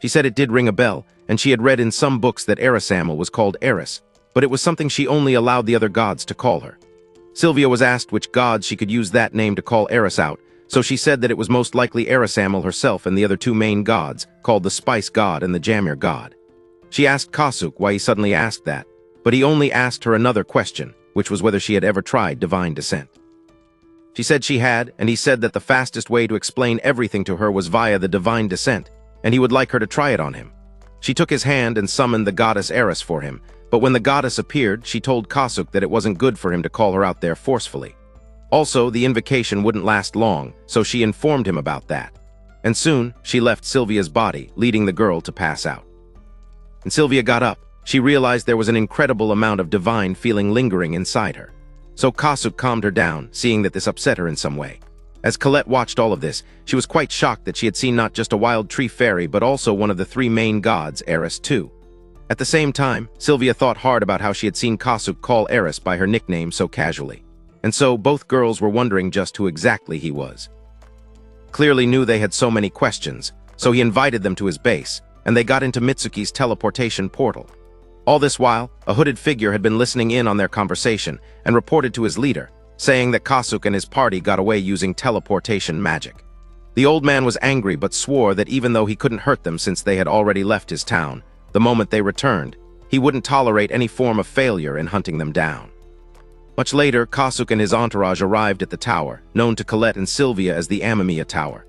She said it did ring a bell, and she had read in some books that Erisamal was called Eris, but it was something she only allowed the other gods to call her. Sylvia was asked which gods she could use that name to call Eris out, so she said that it was most likely Erisamal herself and the other two main gods, called the Spice God and the Jamir God. She asked Kasuk why he suddenly asked that, but he only asked her another question, which was whether she had ever tried divine descent. She said she had, and he said that the fastest way to explain everything to her was via the divine descent, and he would like her to try it on him. She took his hand and summoned the goddess Eris for him, but when the goddess appeared, she told Kasuk that it wasn't good for him to call her out there forcefully. Also, the invocation wouldn't last long, so she informed him about that. And soon, she left Sylvia's body, leading the girl to pass out. And Sylvia got up. She realized there was an incredible amount of divine feeling lingering inside her. So Kasuk calmed her down, seeing that this upset her in some way. As Colette watched all of this, she was quite shocked that she had seen not just a wild tree fairy, but also one of the three main gods, Eris, too. At the same time, Sylvia thought hard about how she had seen Kasuk call Eris by her nickname so casually. And so both girls were wondering just who exactly he was. Clearly knew they had so many questions, so he invited them to his base, and they got into Mitsuki's teleportation portal. All this while, a hooded figure had been listening in on their conversation and reported to his leader, saying that Kasuk and his party got away using teleportation magic. The old man was angry but swore that even though he couldn't hurt them since they had already left his town, the moment they returned, he wouldn't tolerate any form of failure in hunting them down. Much later, Kasuk and his entourage arrived at the tower, known to Colette and Sylvia as the Amamiya Tower.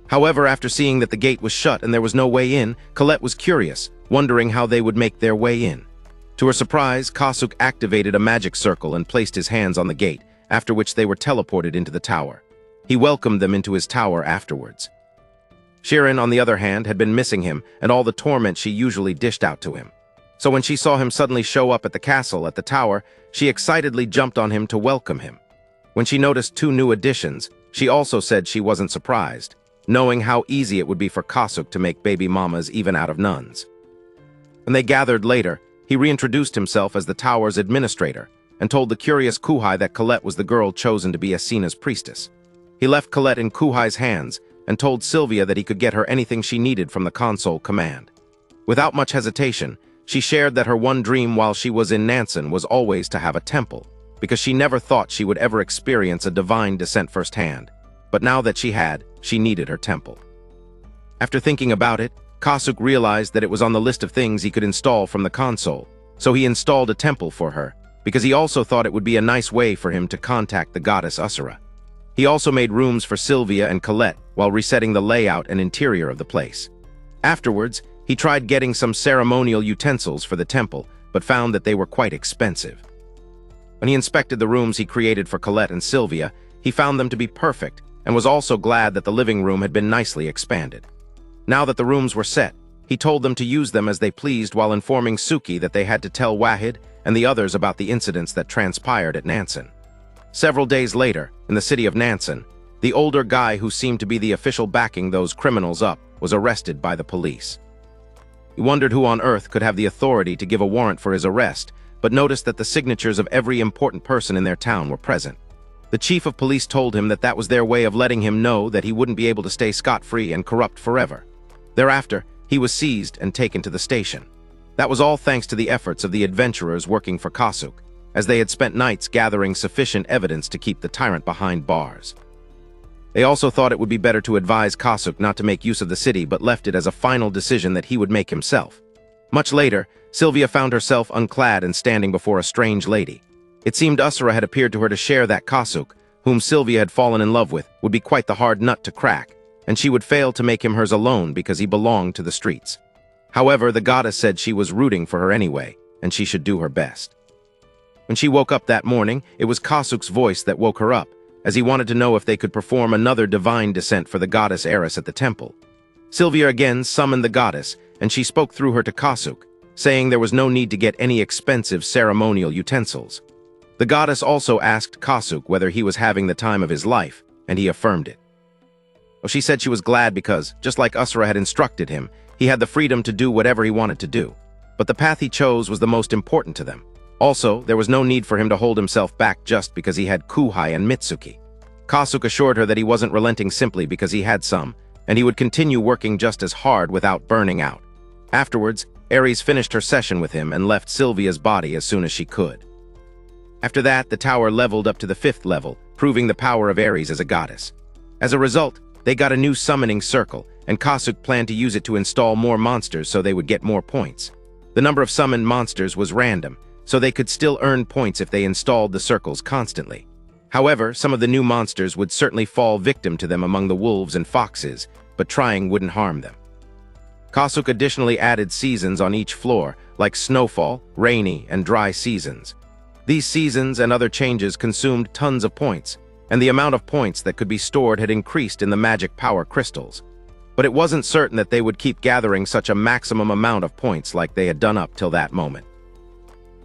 However, after seeing that the gate was shut and there was no way in, Colette was curious, wondering how they would make their way in. To her surprise, Kasuk activated a magic circle and placed his hands on the gate, after which they were teleported into the tower. He welcomed them into his tower afterwards. Shirin, on the other hand, had been missing him and all the torment she usually dished out to him. So when she saw him suddenly show up at the castle at the tower, she excitedly jumped on him to welcome him. When she noticed 2 new additions, she also said she wasn't surprised, knowing how easy it would be for Kasuk to make baby mamas even out of nuns. When they gathered later, he reintroduced himself as the tower's administrator and told the curious Kuhai that Colette was the girl chosen to be Asina's priestess. He left Colette in Kuhai's hands and told Sylvia that he could get her anything she needed from the console command. Without much hesitation, she shared that her one dream while she was in Nansen was always to have a temple, because she never thought she would ever experience a divine descent firsthand. But now that she had, she needed her temple. After thinking about it, Kasuk realized that it was on the list of things he could install from the console, so he installed a temple for her, because he also thought it would be a nice way for him to contact the goddess Asura. He also made rooms for Sylvia and Colette while resetting the layout and interior of the place. Afterwards, he tried getting some ceremonial utensils for the temple, but found that they were quite expensive. When he inspected the rooms he created for Colette and Sylvia, he found them to be perfect and was also glad that the living room had been nicely expanded. Now that the rooms were set, he told them to use them as they pleased while informing Suki that they had to tell Wahid and the others about the incidents that transpired at Nansen. Several days later, in the city of Nansen, the older guy who seemed to be the official backing those criminals up was arrested by the police. He wondered who on earth could have the authority to give a warrant for his arrest, but noticed that the signatures of every important person in their town were present. The chief of police told him that that was their way of letting him know that he wouldn't be able to stay scot-free and corrupt forever. Thereafter, he was seized and taken to the station. That was all thanks to the efforts of the adventurers working for Kasuk, as they had spent nights gathering sufficient evidence to keep the tyrant behind bars. They also thought it would be better to advise Kasuk not to make use of the city but left it as a final decision that he would make himself. Much later, Sylvia found herself unclad and standing before a strange lady. It seemed Asura had appeared to her to share that Kasuk, whom Sylvia had fallen in love with, would be quite the hard nut to crack, and she would fail to make him hers alone because he belonged to the streets. However, the goddess said she was rooting for her anyway, and she should do her best. When she woke up that morning, it was Kasuk's voice that woke her up, as he wanted to know if they could perform another divine descent for the goddess heiress at the temple. Sylvia again summoned the goddess, and she spoke through her to Kasuk, saying there was no need to get any expensive ceremonial utensils. The goddess also asked Kasuk whether he was having the time of his life, and he affirmed it. Well, she said she was glad because, just like Asura had instructed him, he had the freedom to do whatever he wanted to do. But the path he chose was the most important to them. Also, there was no need for him to hold himself back just because he had Kuhai and Mitsuki. Kasuk assured her that he wasn't relenting simply because he had some, and he would continue working just as hard without burning out. Afterwards, Ares finished her session with him and left Sylvia's body as soon as she could. After that, the tower leveled up to the 5th level, proving the power of Ares as a goddess. As a result, they got a new summoning circle, and Kasuk planned to use it to install more monsters so they would get more points. The number of summoned monsters was random, so they could still earn points if they installed the circles constantly. However, some of the new monsters would certainly fall victim to them among the wolves and foxes, but trying wouldn't harm them. Kasuk additionally added seasons on each floor, like snowfall, rainy, and dry seasons. These seasons and other changes consumed tons of points, and the amount of points that could be stored had increased in the magic power crystals. But it wasn't certain that they would keep gathering such a maximum amount of points like they had done up till that moment.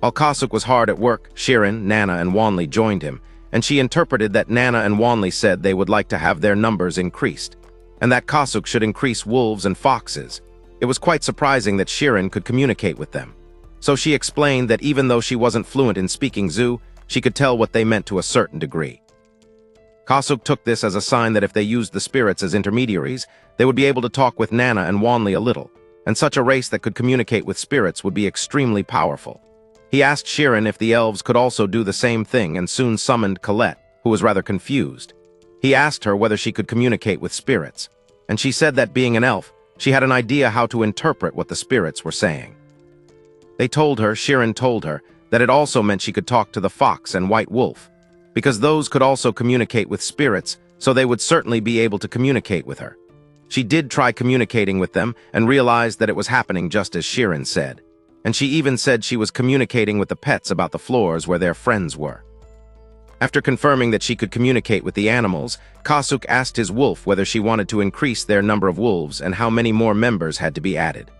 While Kasuk was hard at work, Shirin, Nana, and Wanli joined him, and she interpreted that Nana and Wanli said they would like to have their numbers increased, and that Kasuk should increase wolves and foxes. It was quite surprising that Shirin could communicate with them. So she explained that even though she wasn't fluent in speaking Zu, she could tell what they meant to a certain degree. Kasuk took this as a sign that if they used the spirits as intermediaries, they would be able to talk with Nana and Wanli a little, and such a race that could communicate with spirits would be extremely powerful. He asked Shirin if the elves could also do the same thing and soon summoned Colette, who was rather confused. He asked her whether she could communicate with spirits, and she said that being an elf, she had an idea how to interpret what the spirits were saying. Sheeran told her, that it also meant she could talk to the fox and white wolf, because those could also communicate with spirits, so they would certainly be able to communicate with her. She did try communicating with them and realized that it was happening just as Sheeran said. And she even said she was communicating with the pets about the floors where their friends were. After confirming that she could communicate with the animals, Kasuk asked his wolf whether she wanted to increase their number of wolves and how many more members had to be added.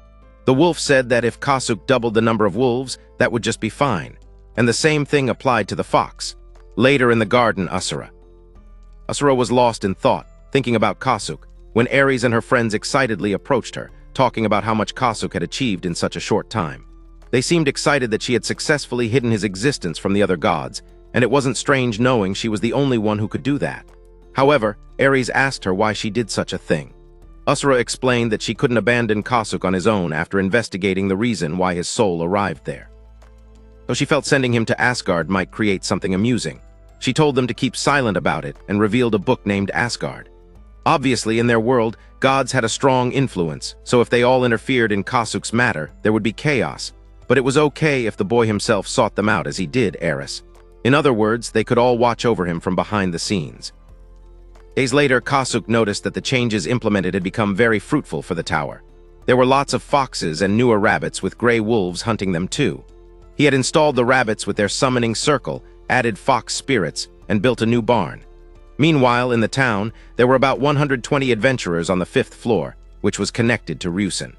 The wolf said that if Kasuk doubled the number of wolves, that would just be fine. And the same thing applied to the fox. Later in the garden, Asura was lost in thought, thinking about Kasuk, when Ares and her friends excitedly approached her, talking about how much Kasuk had achieved in such a short time. They seemed excited that she had successfully hidden his existence from the other gods, and it wasn't strange knowing she was the only one who could do that. However, Ares asked her why she did such a thing. Asura explained that she couldn't abandon Kasuk on his own after investigating the reason why his soul arrived there. Though she felt sending him to Asgard might create something amusing, she told them to keep silent about it and revealed a book named Asgard. Obviously, in their world, gods had a strong influence, so if they all interfered in Kasuk's matter, there would be chaos. But it was okay if the boy himself sought them out as he did Eris. In other words, they could all watch over him from behind the scenes. Days later, Kasuk noticed that the changes implemented had become very fruitful for the tower. There were lots of foxes and newer rabbits with gray wolves hunting them too. He had installed the rabbits with their summoning circle, added fox spirits, and built a new barn. Meanwhile, in the town, there were about 120 adventurers on the 5th floor, which was connected to Rusin.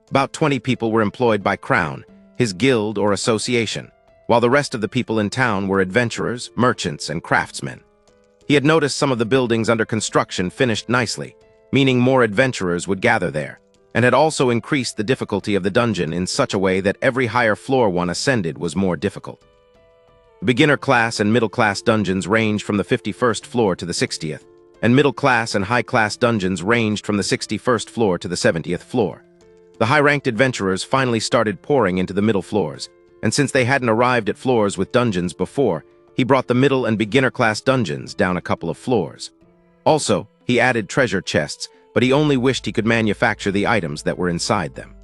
About 20 people were employed by Crown, his guild or association, while the rest of the people in town were adventurers, merchants, and craftsmen. He had noticed some of the buildings under construction finished nicely, meaning more adventurers would gather there, and had also increased the difficulty of the dungeon in such a way that every higher floor one ascended was more difficult. Beginner class and middle class dungeons ranged from the 51st floor to the 60th, and middle class and high class dungeons ranged from the 61st floor to the 70th floor. The high-ranked adventurers finally started pouring into the middle floors, and since they hadn't arrived at floors with dungeons before, he brought the middle and beginner class dungeons down a couple of floors. Also, he added treasure chests, but he only wished he could manufacture the items that were inside them.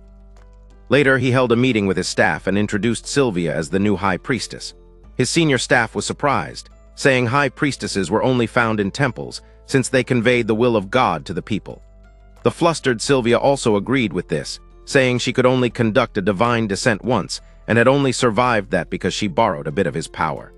Later, he held a meeting with his staff and introduced Sylvia as the new high priestess. His senior staff was surprised, saying high priestesses were only found in temples since they conveyed the will of God to the people. The flustered Sylvia also agreed with this, saying she could only conduct a divine descent once and had only survived that because she borrowed a bit of his power.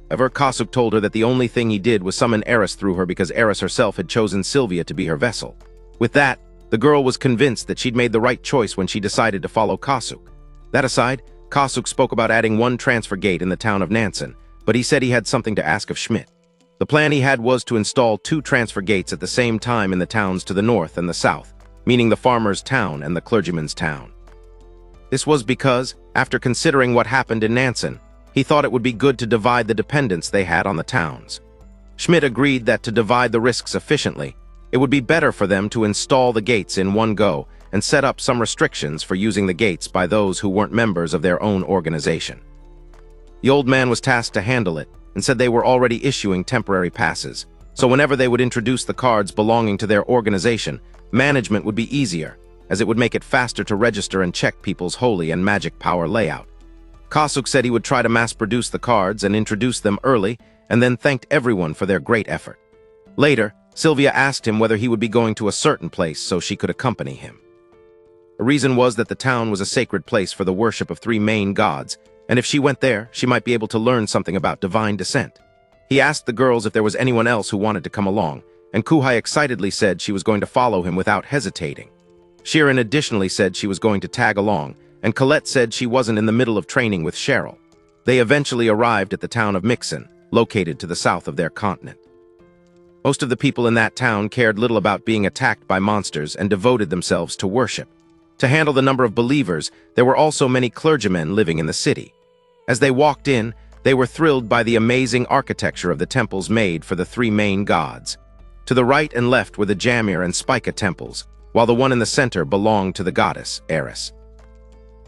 However, Kasuk told her that the only thing he did was summon Eris through her because Eris herself had chosen Sylvia to be her vessel. With that, the girl was convinced that she'd made the right choice when she decided to follow Kasuk. That aside, Kasuk spoke about adding one transfer gate in the town of Nansen, but he said he had something to ask of Schmidt. The plan he had was to install 2 transfer gates at the same time in the towns to the north and the south, meaning the farmer's town and the clergyman's town. This was because, after considering what happened in Nansen, he thought it would be good to divide the dependence they had on the towns. Schmidt agreed that to divide the risks efficiently, it would be better for them to install the gates in one go and set up some restrictions for using the gates by those who weren't members of their own organization. The old man was tasked to handle it and said they were already issuing temporary passes, so whenever they would introduce the cards belonging to their organization, management would be easier, as it would make it faster to register and check people's holy and magic power layout. Kasuk said he would try to mass-produce the cards and introduce them early, and then thanked everyone for their great effort. Later, Sylvia asked him whether he would be going to a certain place so she could accompany him. The reason was that the town was a sacred place for the worship of 3 main gods, and if she went there, she might be able to learn something about divine descent. He asked the girls if there was anyone else who wanted to come along, and Kuhai excitedly said she was going to follow him without hesitating. Sheeran additionally said she was going to tag along, and Colette said she wasn't in the middle of training with Cheryl. They eventually arrived at the town of Mixen, located to the south of their continent. Most of the people in that town cared little about being attacked by monsters and devoted themselves to worship. To handle the number of believers, there were also many clergymen living in the city. As they walked in, they were thrilled by the amazing architecture of the temples made for the 3 main gods. To the right and left were the Jamir and Spica temples, while the one in the center belonged to the goddess, Eris.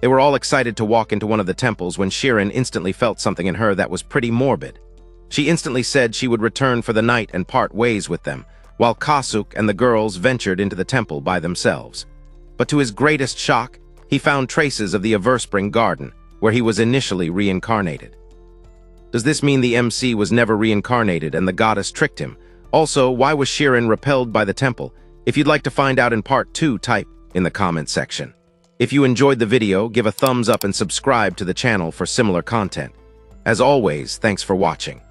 They were all excited to walk into one of the temples when Sheeran instantly felt something in her that was pretty morbid. She instantly said she would return for the night and part ways with them, while Kasuk and the girls ventured into the temple by themselves. But to his greatest shock, he found traces of the Everspring Garden, where he was initially reincarnated. Does this mean the MC was never reincarnated and the goddess tricked him? Also, why was Shirin repelled by the temple? If you'd like to find out in part 2, type in the comment section. If you enjoyed the video, give a thumbs up and subscribe to the channel for similar content. As always, thanks for watching.